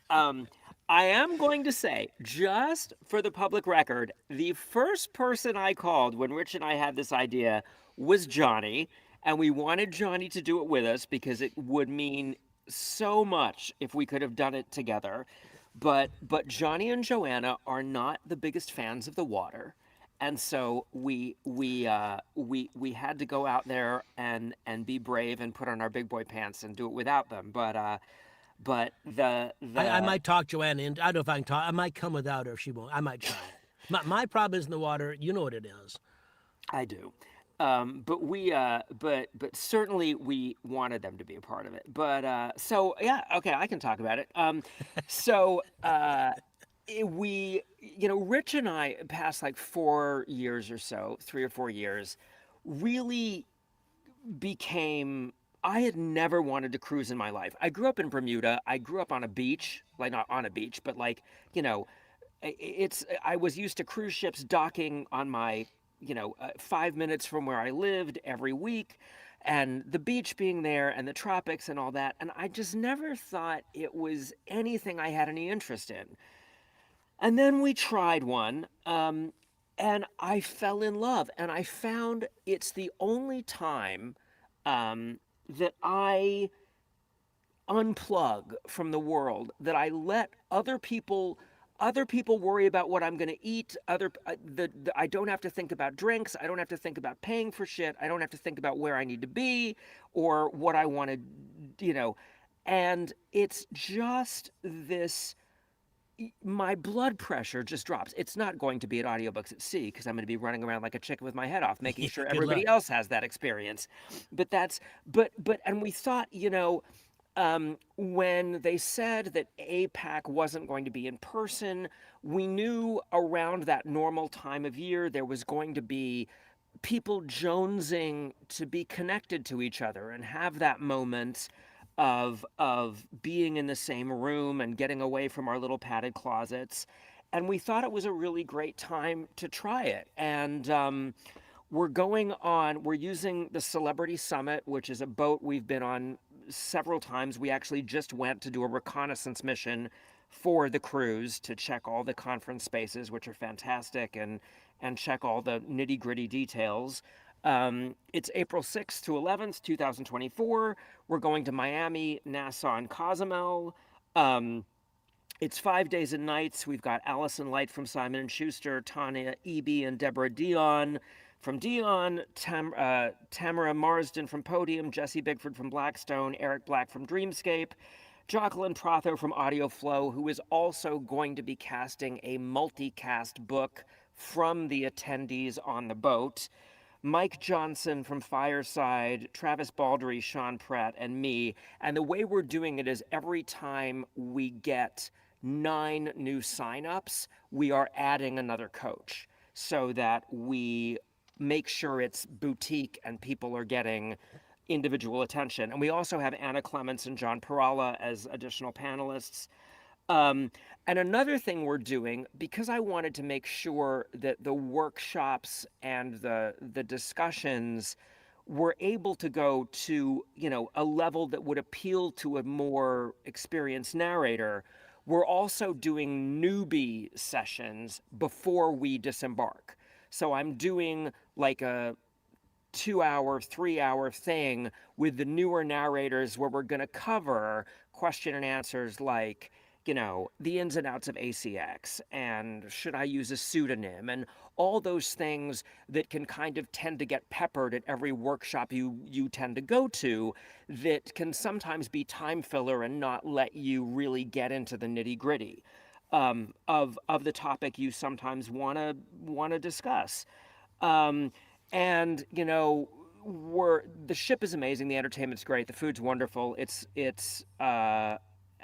I am going to say, just for the public record, the first person I called when Rich and I had this idea was Johnny, and we wanted Johnny to do it with us because it would mean so much if we could have done it together. But Johnny and Joanna are not the biggest fans of the water, and so we had to go out there and be brave and put on our big boy pants and do it without them. But I might talk Joanna in. I don't know if I can talk. I might come without her if she won't. I might try it. My problem is in the water. You know what it is. I do. But certainly we wanted them to be a part of it. But so yeah, okay, I can talk about it. We, you know, Rich and I past like 4 years or so, 3 or 4 years, really became. I had never wanted to cruise in my life. I grew up in Bermuda. I grew up on a beach, like not on a beach, but like, you know, I was used to cruise ships docking on my 5 minutes from where I lived every week, and the beach being there and the tropics and all that. And I just never thought it was anything I had any interest in. And then we tried one, and I fell in love. And I found it's the only time that I unplug from the world, that I let other people worry about what I'm going to eat. I don't have to think about drinks. I don't have to think about paying for shit. I don't have to think about where I need to be or what I want to, and it's just this, my blood pressure just drops. It's not going to be at Audiobooks at Sea because I'm going to be running around like a chicken with my head off, making sure everybody else has that experience. And we thought, when they said that APAC wasn't going to be in person, we knew around that normal time of year there was going to be people jonesing to be connected to each other and have that moment of being in the same room and getting away from our little padded closets. And we thought it was a really great time to try it. And we're using the Celebrity Summit, which is a boat we've been on several times. We actually just went to do a reconnaissance mission for the cruise to check all the conference spaces, which are fantastic, and check all the nitty gritty details. It's April 6th to 11th, 2024. We're going to Miami, Nassau, and Cozumel. It's 5 days and nights. We've got Allison Light from Simon & Schuster, Tanya Eby and Deborah Dion from Dion, Tamara Marsden from Podium, Jesse Bigford from Blackstone, Eric Black from Dreamscape, Jocelyn Protho from Audio Flow, who is also going to be casting a multicast book from the attendees on the boat, Mike Johnson from Fireside, Travis Baldry, Sean Pratt, and me. And the way we're doing it is every time we get 9 new signups, we are adding another coach so that we make sure it's boutique and people are getting individual attention. And we also have Anna Clements and John Perala as additional panelists. And another thing we're doing, because I wanted to make sure that the workshops and the discussions were able to go to, a level that would appeal to a more experienced narrator, we're also doing newbie sessions before we disembark. So I'm doing like a 2-hour, 3-hour thing with the newer narrators where we're going to cover question and answers like, the ins and outs of ACX and should I use a pseudonym and all those things that can kind of tend to get peppered at every workshop you tend to go to that can sometimes be time filler and not let you really get into the nitty gritty of the topic you sometimes want to discuss. And the ship is amazing, the entertainment's great, the food's wonderful. It's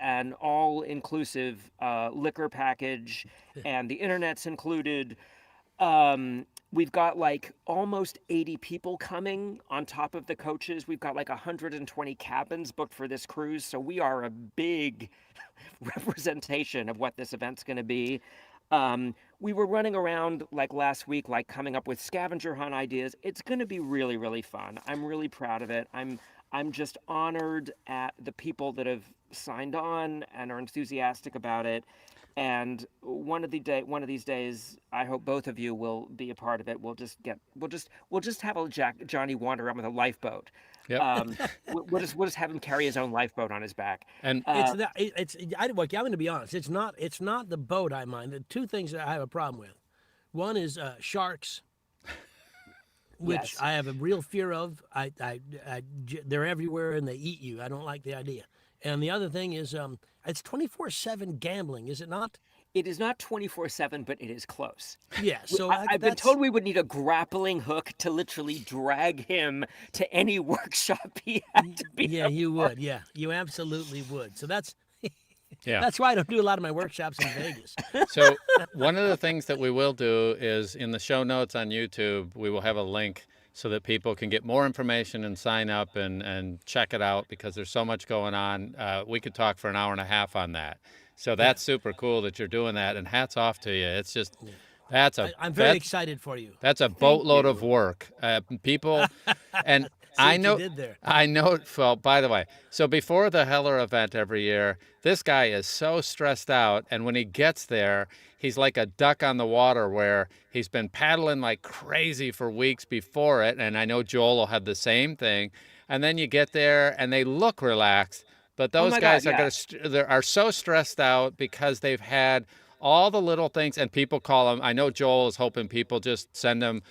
an all-inclusive liquor package, and the internet's included. We've got like almost 80 people coming on top of the coaches. We've got like 120 cabins booked for this cruise, so we are a big representation of what this event's going to be. We were running around like last week, like coming up with scavenger hunt ideas. It's going to be really, really fun. I'm really proud of it. I'm just honored at the people that have signed on and are enthusiastic about it. And one of these days, I hope both of you will be a part of it. We'll just have a Johnny wander around with a lifeboat. Yep. We'll just have him carry his own lifeboat on his back. And I'm going to be honest. It's not the boat I mind. The two things that I have a problem with. One is sharks, which Yes. I have a real fear of. They're everywhere and they eat you. I don't like the idea. And the other thing is, it's 24/7 gambling, is it not? It is not 24/7, but it is close. Yeah. So I've been told we would need a grappling hook to literally drag him to any workshop he had to be. Yeah, you would. Yeah, you absolutely would. So that's yeah. that's why I don't do a lot of my workshops in Vegas. So one of the things that we will do is in the show notes on YouTube, we will have a link so that people can get more information and sign up and check it out because there's so much going on. We could talk for an hour and a half on that. So that's super cool that you're doing that, and hats off to you. It's just, I'm very excited for you. That's a boatload of work. People, and I know, well, by the way, so before the Heller event every year, this guy is so stressed out, and when he gets there, he's like a duck on the water where he's been paddling like crazy for weeks before it, and I know Joel will have the same thing, and then you get there, and they look relaxed, but those guys are so stressed out because they've had all the little things, and people call him, I know Joel is hoping people just send him,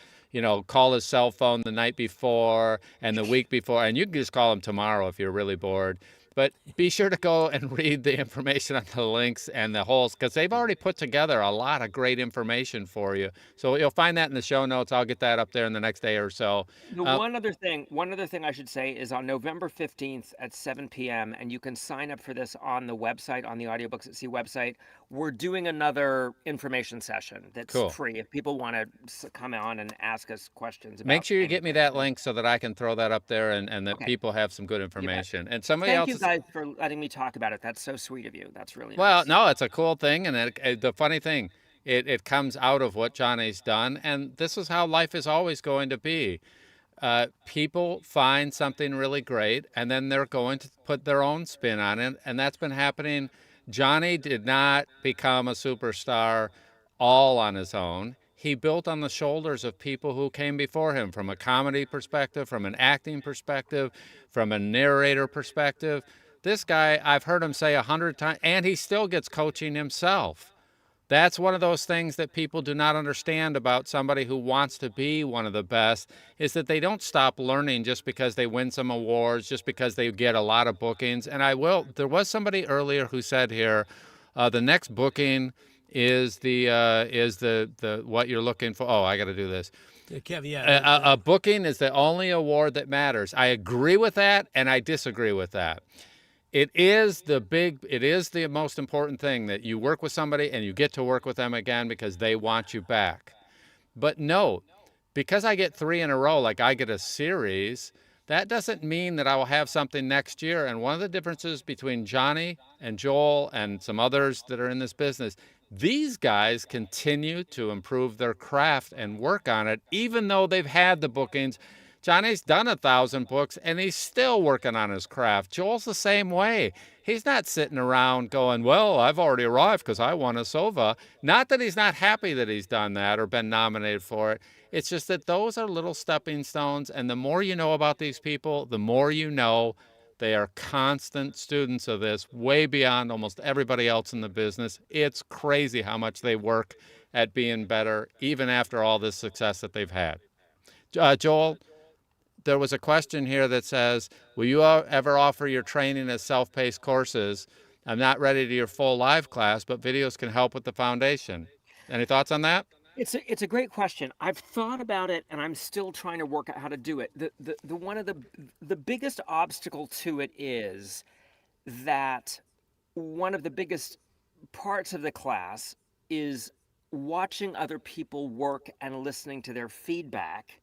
call his cell phone the night before and the week before, and you can just call him tomorrow if you're really bored. But be sure to go and read the information on the links and the holes, because they've already put together a lot of great information for you. So you'll find that in the show notes. I'll get that up there in the next day or so. The one other thing I should say is on November 15th at 7 p.m., and you can sign up for this on the website, on the Audiobooks at Sea website. We're doing another information session that's Cool. free. If people want to come on and ask us questions about Make sure you get me anything. that link so that I can throw that up there, and that Okay. people have some good You bet. information. And somebody Thank else you is, guys for letting me talk about it. That's so sweet of you. That's really well, nice. no, it's a cool thing. And the funny thing, it comes out of what Johnny's done. And this is how life is always going to be. People find something really great, and then they're going to put their own spin on it. And that's been happening. Johnny did not become a superstar all on his own. He built on the shoulders of people who came before him, from a comedy perspective, from an acting perspective, from a narrator perspective. This guy, I've heard him say 100 times, and he still gets coaching himself. That's one of those things that people do not understand about somebody who wants to be one of the best, is that they don't stop learning just because they win some awards, just because they get a lot of bookings. And there was somebody earlier who said here, the next booking is the what you're looking for. Oh, I got to do this. Kev, yeah. A booking is the only award that matters. I agree with that, and I disagree with that. It is the most important thing, that you work with somebody and you get to work with them again because they want you back. But no, because I get 3 in a row, like I get a series, that doesn't mean that I will have something next year. And one of the differences between Johnny and Joel and some others that are in this business, these guys continue to improve their craft and work on it, even though they've had the bookings. Johnny's done 1,000 books, and he's still working on his craft. Joel's the same way. He's not sitting around going, well, I've already arrived because I won a SOVA. Not that he's not happy that he's done that or been nominated for it. It's just that those are little stepping stones, and the more you know about these people, the more you know they are constant students of this, way beyond almost everybody else in the business. It's crazy how much they work at being better, even after all this success that they've had. Joel, there was a question here that says, will you ever offer your training as self-paced courses? I'm not ready to your full live class, but videos can help with the foundation. Any thoughts on that? It's a great question. I've thought about it, and I'm still trying to work out how to do it. The one of the biggest obstacle to it is that one of the biggest parts of the class is watching other people work and listening to their feedback,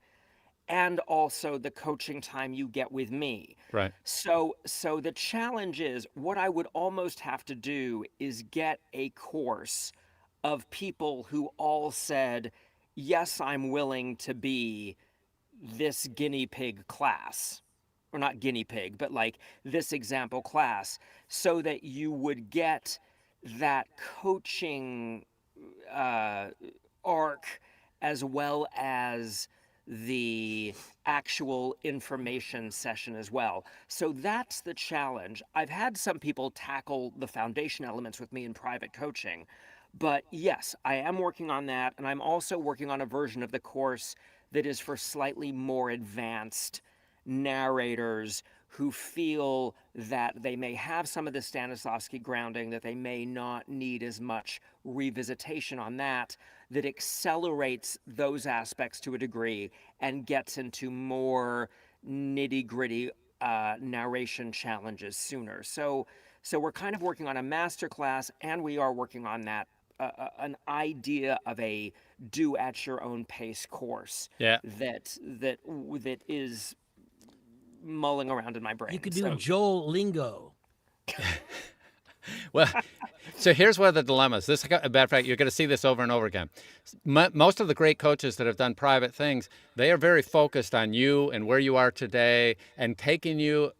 and also the coaching time you get with me. Right. So the challenge is, what I would almost have to do is get a course of people who all said, yes, I'm willing to be this guinea pig class, or not guinea pig, but like this example class, so that you would get that coaching arc, as well as the actual information session as well. So that's the challenge. I've had some people tackle the foundation elements with me in private coaching, but yes, I am working on that. And I'm also working on a version of the course that is for slightly more advanced narrators who feel that they may have some of the Stanislavski grounding, that they may not need as much revisitation on that accelerates those aspects to a degree and gets into more nitty-gritty narration challenges sooner. So we're kind of working on a masterclass, and we are working on that an idea of a do at your own pace course. Yeah. That is mulling around in my brain. You could do Joel lingo. Well, so here's one of the dilemmas. This, a matter of fact, you're going to see this over and over again. Most of the great coaches that have done private things, they are very focused on you and where you are today, and taking you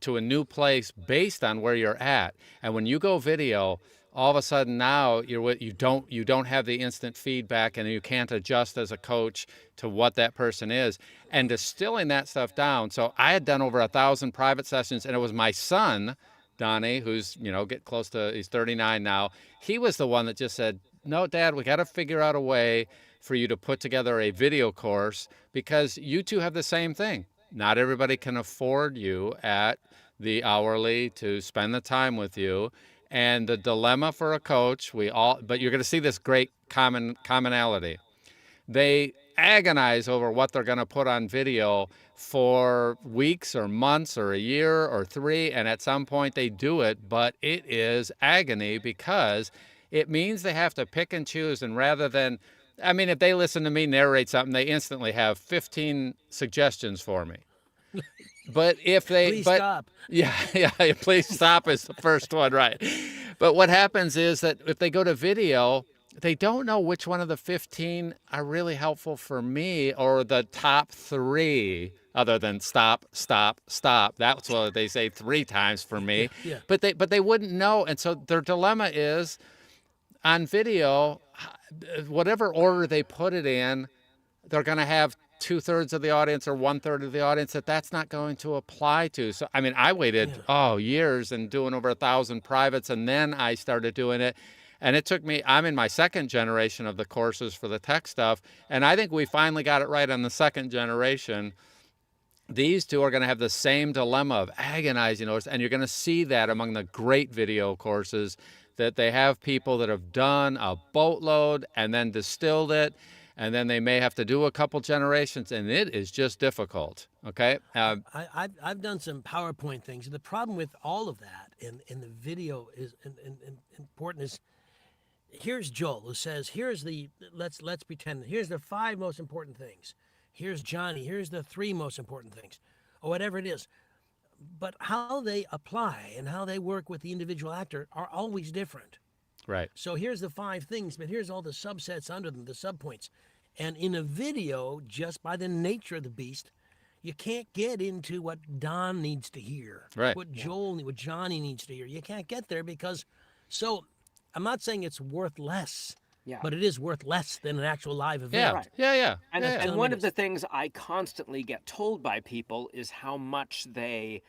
to a new place based on where you're at. And when you go video, all of a sudden now you don't have the instant feedback, and you can't adjust as a coach to what that person is, and distilling that stuff down. So I had done over 1,000 private sessions, and it was my son, Donnie, who's, he's 39 now. He was the one that just said, no, Dad, we got to figure out a way for you to put together a video course, because you two have the same thing. Not everybody can afford you at the hourly to spend the time with you. And the dilemma for a coach, but you're going to see this great commonality. They agonize over what they're going to put on video for weeks or months or a year or 3, and at some point they do it, but it is agony because it means they have to pick and choose. And rather than, I mean, if they listen to me narrate something, they instantly have 15 suggestions for me. But if they, Please stop. Yeah, please stop is the first one, right? But what happens is that if they go to video, they don't know which one of the 15 are really helpful for me, or the top 3, other than stop, stop, stop. That's what they say 3 times for me. Yeah. But they wouldn't know. And so their dilemma is, on video, whatever order they put it in, they're going to have 2/3 of the audience or 1/3 of the audience that's not going to apply to. So, I mean, I waited, years and doing over 1,000 privates, and then I started doing it. And it took me, I'm in my 2nd generation of the courses for the tech stuff, and I think we finally got it right on the 2nd generation. These two are going to have the same dilemma of agonizing over, and you're going to see that among the great video courses, that they have people that have done a boatload and then distilled it, and then they may have to do a couple generations, and it is just difficult. Okay. I've done some PowerPoint things. The problem with all of that in the video is important is, here's Joel who says, let's pretend, here's the 5 most important things. Here's Johnny, here's the 3 most important things, or whatever it is. But how they apply and how they work with the individual actor are always different. Right. So here's the 5 things, but here's all the subsets under them, the subpoints. And in a video, just by the nature of the beast, you can't get into what Don needs to hear, right, what what Johnny needs to hear. You can't get there because, so I'm not saying it's worth less, but it is worth less than an actual live event. Yeah, Right. yeah. And one of the things I constantly get told by people is how much they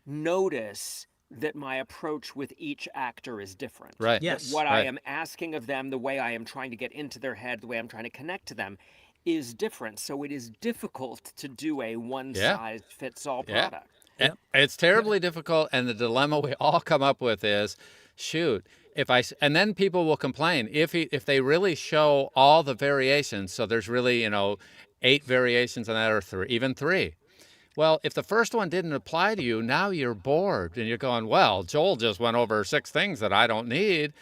notice that my approach with each actor is different. Right. Yes. That what I am asking of them, the way I am trying to get into their head, the way I'm trying to connect to them is different. So it is difficult to do a one-size-fits-all product. Yep. It's terribly difficult, and the dilemma we all come up with is, shoot, and then people will complain if they really show all the variations. So there's really 8 variations on that, or even 3. Well, if the first one didn't apply to you, now you're bored and you're going, well, Joel just went over 6 things that I don't need.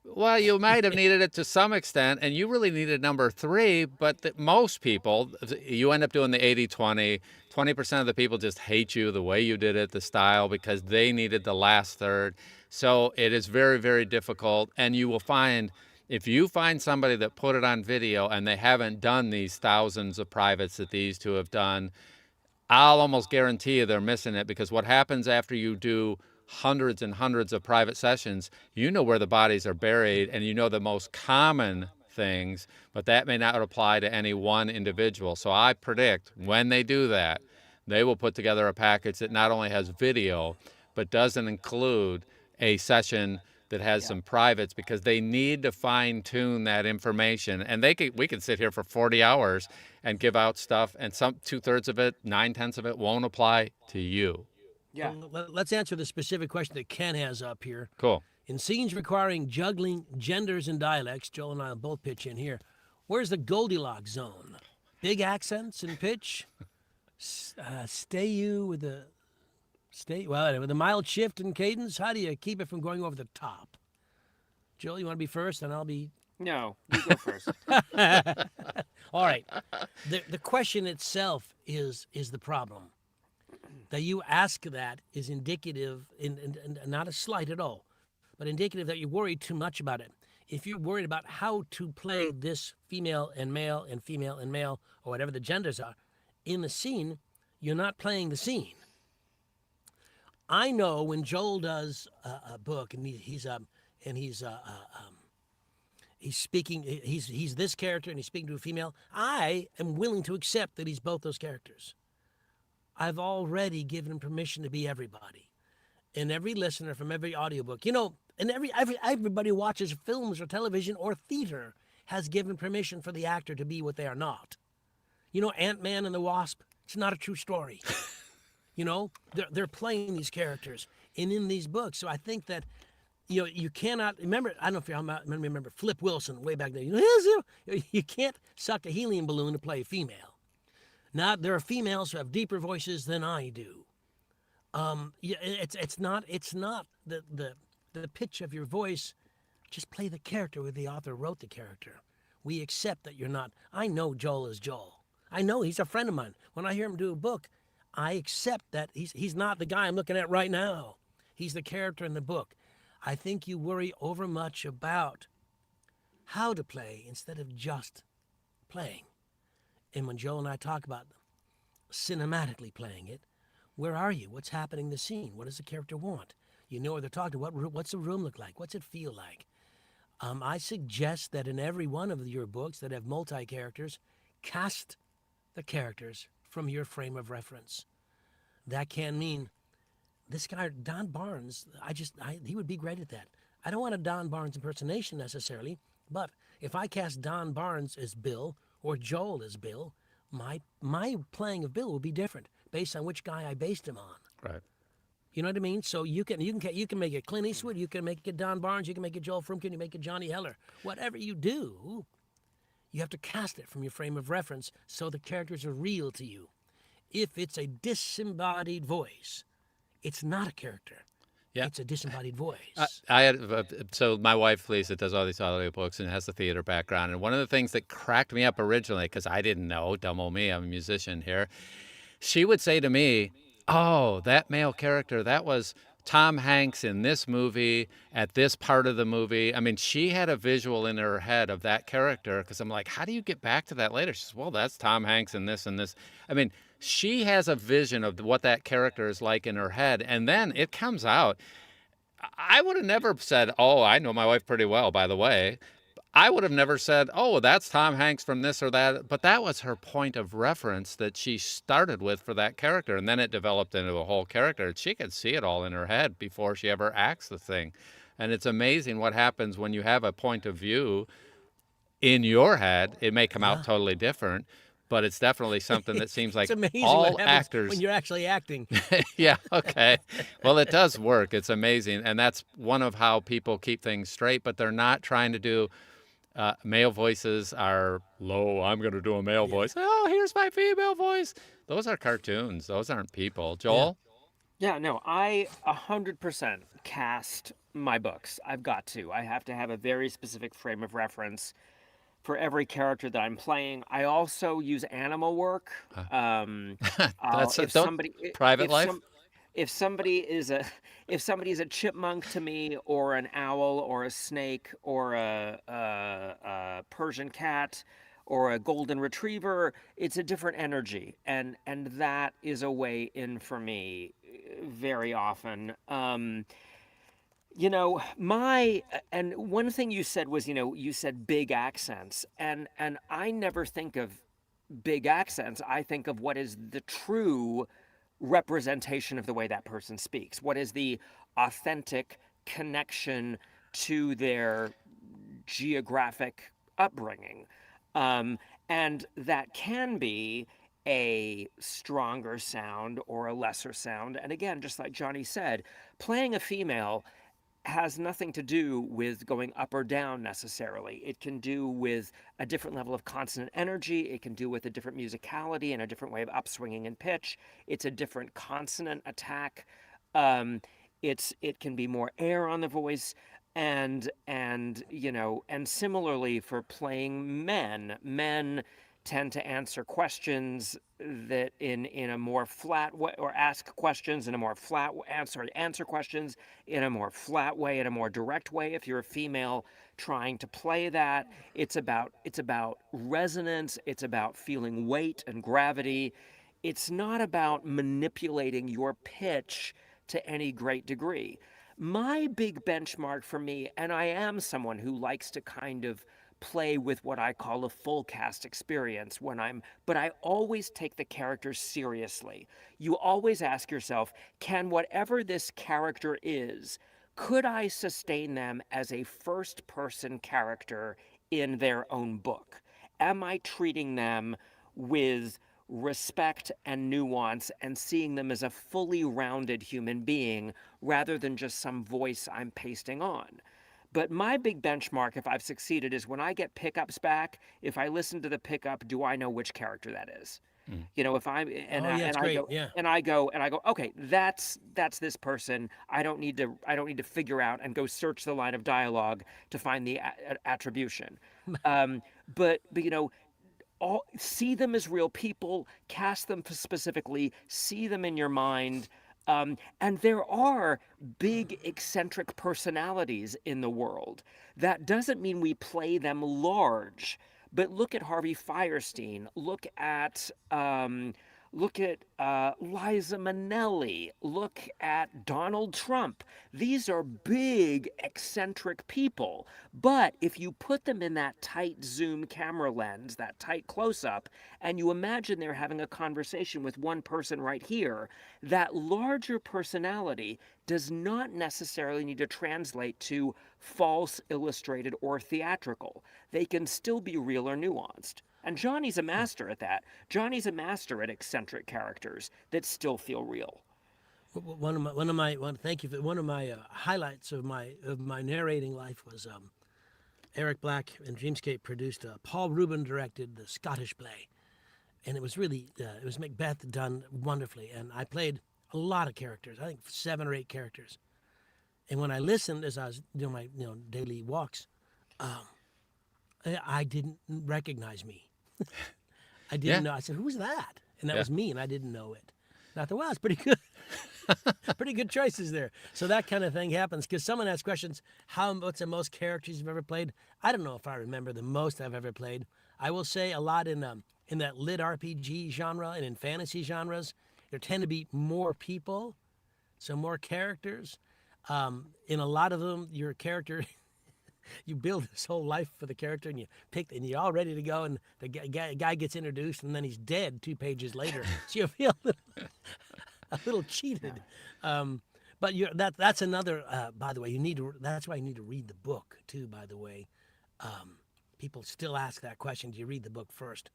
Well, you might have needed it to some extent, and you really needed number 3, but most people, you end up doing the 80-20. 20% of the people just hate you, the way you did it, the style, because they needed the last third. So it is very, very difficult, and you will find, if you find somebody that put it on video and they haven't done these thousands of privates that these two have done, I'll almost guarantee you they're missing it, because what happens after you do hundreds and hundreds of private sessions, you know where the bodies are buried and you know the most common things, but that may not apply to any one individual. So I predict when they do that, they will put together a package that not only has video, but doesn't include a session that has some privates, because they need to fine tune that information. And we can sit here for 40 hours and give out stuff, and 2/3 of it, 9/10 of it won't apply to you. Yeah. Well, let's answer the specific question that Ken has up here. Cool. In scenes requiring juggling genders and dialects, Joel and I will both pitch in here. Where's the Goldilocks zone? Big accents and pitch? With a mild shift in cadence? How do you keep it from going over the top? Joel, you want to be first, and I'll be... No, you go first. All right. The question itself is the problem. That you ask that is indicative, and not a slight at all, but indicative that you're worried too much about it. If you're worried about how to play this female and male and female and male, or whatever the genders are, in the scene, you're not playing the scene. I know when Joel does a book and he's speaking, he's this character and he's speaking to a female, I am willing to accept that he's both those characters. I've already given him permission to be everybody. And every listener from every audiobook, and everybody who watches films or television or theater has given permission for the actor to be what they are not. Ant-Man and the Wasp, it's not a true story. They're playing these characters in these books. So I think that you cannot remember. I don't know if you remember Flip Wilson way back then. You can't suck a helium balloon to play a female. Now there are females who have deeper voices than I do. It's not the pitch of your voice. Just play the character where the author wrote the character. We accept that you're not. I know Joel is Joel. I know he's a friend of mine. When I hear him do a book, I accept that he's not the guy I'm looking at right now. He's the character in the book. I think you worry over much about how to play instead of just playing. And when Joel and I talk about cinematically playing it, where are you? What's happening in the scene? What does the character want? You know what they're talking about. What's the room look like? What's it feel like? I suggest that in every one of your books that have multi-characters, cast the characters from your frame of reference. That can mean this guy, Don Baarns, he would be great at that. I don't want a Don Baarns impersonation necessarily, but if I cast Don Baarns as Bill or Joel as Bill, my playing of Bill will be different based on which guy I based him on. Right. You know what I mean? So you can make it Clint Eastwood, you can make it Don Baarns, you can make it Joel Froomkin, you make it Johnny Heller. Whatever you do, you have to cast it from your frame of reference so the characters are real to you. If it's a disembodied voice, it's not a character. Yeah. It's a disembodied voice. I had so my wife Lisa does all these audiobooks and has a theater background, and one of the things that cracked me up originally, because I didn't know, dumb old me, I'm a musician here, she would say to me, "Oh, that male character, that was Tom Hanks in this movie at this part of the movie." I mean, she had a visual in her head of that character, because I'm like, how do you get back to that later? She says, well, that's Tom Hanks in this and this. I mean, she has a vision of what that character is like in her head, and then it comes out. I would have never said, oh, I know my wife pretty well, by the way. I would have never said, oh, that's Tom Hanks from this or that. But that was her point of reference that she started with for that character. And then it developed into a whole character. She could see it all in her head before she ever acts the thing. And it's amazing what happens when you have a point of view in your head. It may come out totally different, but it's definitely something that seems like it's amazing all what happens actors. when you're actually acting. Yeah, okay. Well, it does work. It's amazing. And that's one of how people keep things straight, but they're not trying to do male voices are low. I'm going to do a male voice. Oh, here's my female voice. Those are cartoons. Those aren't people. Joel? Yeah, no, I 100% cast my books. I've got to. I have to have a very specific frame of reference for every character that I'm playing. I also use animal work. That's if don't somebody private if life. if somebody is a chipmunk to me, or an owl, or a snake, or a Persian cat, or a golden retriever, it's a different energy, and that is a way in for me very often. And one thing you said was, you said big accents, and I never think of big accents. I think of what is the true representation of the way that person speaks. What is the authentic connection to their geographic upbringing? And that can be a stronger sound or a lesser sound. And again, just like Johnny said, playing a female has nothing to do with going up or down necessarily. It can do with a different level of consonant energy. It can do with a different musicality and a different way of upswinging in pitch. It's a different consonant attack. It can be more air on the voice, and similarly for playing men tend to answer questions that in a more flat way, or ask questions in a more flat answer questions in a more flat way, in a more direct way. If you're a female trying to play that, it's about resonance, it's about feeling weight and gravity. It's not about manipulating your pitch to any great degree. My big benchmark for me, and I am someone who likes to kind of play with what I call a full cast experience but I always take the characters seriously. You always ask yourself, can whatever this character is, could I sustain them as a first person character in their own book? Am I treating them with respect and nuance and seeing them as a fully rounded human being rather than just some voice I'm pasting on. But my big benchmark, if I've succeeded, is when I get pickups back, if I listen to the pickup, do I know which character that is? Mm. You know, if I'm and Oh, I yeah, it's and I great. go Yeah. and I go and I go, okay, that's this person. I don't need to figure out and go search the line of dialogue to find the attribution. Um, but you know, all see them as real people, cast them specifically, see them in your mind. And there are big eccentric personalities in the world. That doesn't mean we play them large, but look at Harvey Fierstein. Look at Liza Minnelli. Look at Donald Trump. These are big, eccentric people. But if you put them in that tight zoom camera lens, that tight close up, and you imagine they're having a conversation with one person right here, that larger personality does not necessarily need to translate to false, illustrated, or theatrical. They can still be real or nuanced. And Johnny's a master at that. Johnny's a master at eccentric characters that still feel real. Thank you for one of my highlights of my narrating life was Eric Black and Dreamscape produced Paul Rubin directed the Scottish play, and it was really it was Macbeth done wonderfully, and I played a lot of characters, I think 7 or 8 characters, and when I listened as I was doing my daily walks, I didn't recognize me. I Yeah. didn't know. I said, "Who's that?" And that Yeah. was me, and I didn't know it. And I thought, "Well, it's pretty good." Pretty good choices there. So that kind of thing happens because someone asks questions. What's the most characters you've ever played? I don't know if I remember the most I've ever played. I will say a lot in that lit RPG genre and in fantasy genres, there tend to be more people, so more characters. In a lot of them, your character, you build this whole life for the character, and and you're all ready to go, and the guy gets introduced, and then he's dead 2 pages later. So you feel a little cheated. But that's another. By the way, that's why you need to read the book too. By the way, people still ask that question: do you read the book first?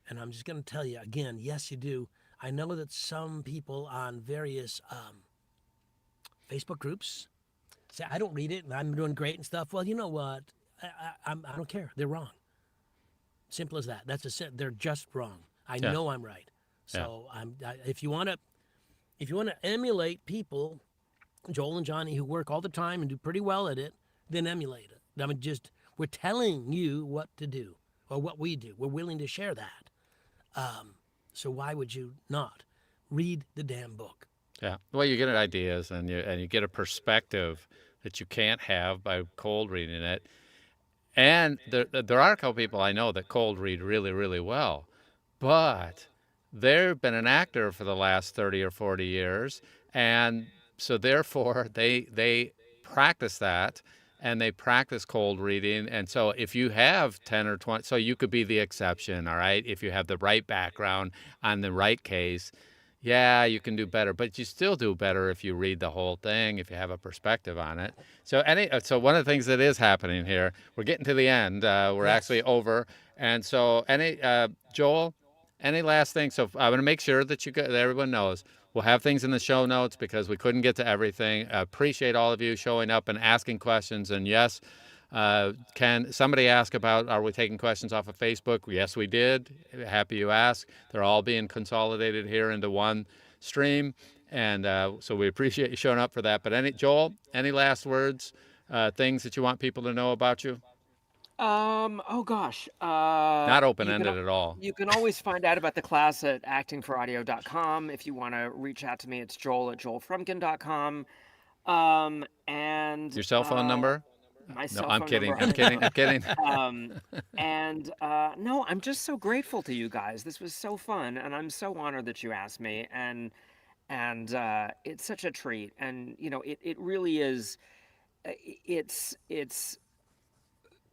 And I'm just going to tell you again, yes, you do. I know that some people on various Facebook groups say I don't read it and I'm doing great and stuff. Well, you know what? I don't care. They're wrong. Simple as that. They're just wrong. I Yeah. know I'm right. So if you want to emulate people, Joel and Johnny, who work all the time and do pretty well at it, then emulate it. I mean, we're telling you what to do or what we do. We're willing to share that. So why would you not read the damn book? Yeah. Well, you get ideas and you get a perspective that you can't have by cold reading it. And there are a couple people I know that cold read really, really well, but they've been an actor for the last 30 or 40 years, and so therefore they practice that, and they practice cold reading. And so if you have 10 or 20, so you could be the exception, all right? If you have the right background on the right case, yeah, you can do better, but you still do better if you read the whole thing, if you have a perspective on it. So one of the things that is happening here, we're getting to the end. We're Yes. actually over, and so Joel, any last thing? So I want to make sure that that everyone knows we'll have things in the show notes because we couldn't get to everything. Appreciate all of you showing up and asking questions. And yes, can somebody ask about, are we taking questions off of Facebook? Yes, we did. Happy you asked. They're all being consolidated here into one stream. And so we appreciate you showing up for that. But Joel, any last words, things that you want people to know about you? Oh gosh. Not open-ended at all. You can always find out about the class at actingforaudio.com. If you want to reach out to me, it's joel@joelfroomkin.com. And Your cell phone number? my No, cell I'm phone kidding. number. I'm kidding. I'm kidding. No, I'm just so grateful to you guys. This was so fun, and I'm so honored that you asked me. And it's such a treat. And it really is. It's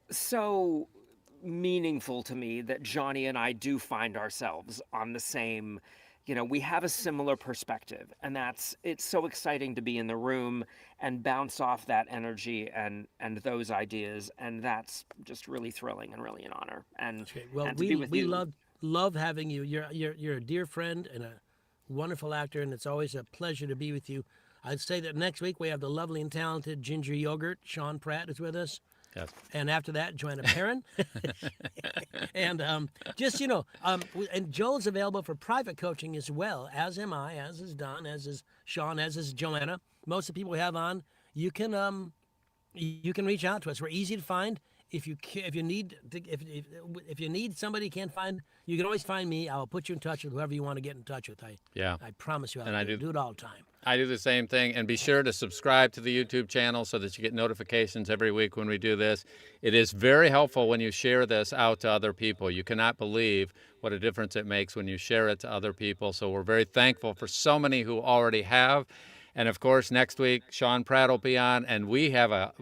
so meaningful to me that Johnny and I do find ourselves on the same, we have a similar perspective, and it's so exciting to be in the room and bounce off that energy and those ideas, and that's just really thrilling and really an honor. And Okay. Well, and to be with we you. loved love having you. You're a dear friend and a wonderful actor, and it's always a pleasure to be with you. I'd say that next week we have the lovely and talented Ginger Yogurt. Sean Pratt is with us. Yes. And after that, Joanna Perrin. And and Joel's available for private coaching as well, as am I, as is Don, as is Sean, as is Joanna. Most of the people we have on, you can reach out to us. We're easy to find. If you need somebody you can't find, you can always find me. I'll put you in touch with whoever you want to get in touch with. I promise you, I'll do it all the time. I do the same thing. And be sure to subscribe to the YouTube channel so that you get notifications every week when we do this. It is very helpful when you share this out to other people. You cannot believe what a difference it makes when you share it to other people. So we're very thankful for so many who already have. And of course, next week, Sean Pratt will be on, and we have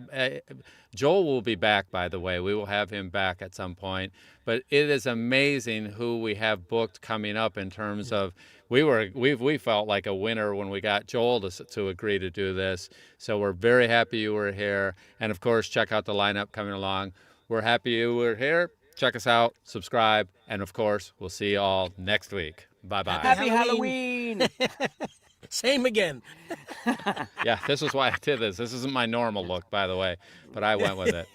Joel will be back, by the way. We will have him back at some point. But it is amazing who we have booked coming up in terms of, we felt like a winner when we got Joel to agree to do this. So we're very happy you were here. And of course, check out the lineup coming along. We're happy you were here. Check us out, subscribe, and of course, we'll see you all next week. Bye-bye. Happy Halloween! Same again. Yeah, this is why I did this. This isn't my normal look, by the way, but I went with it.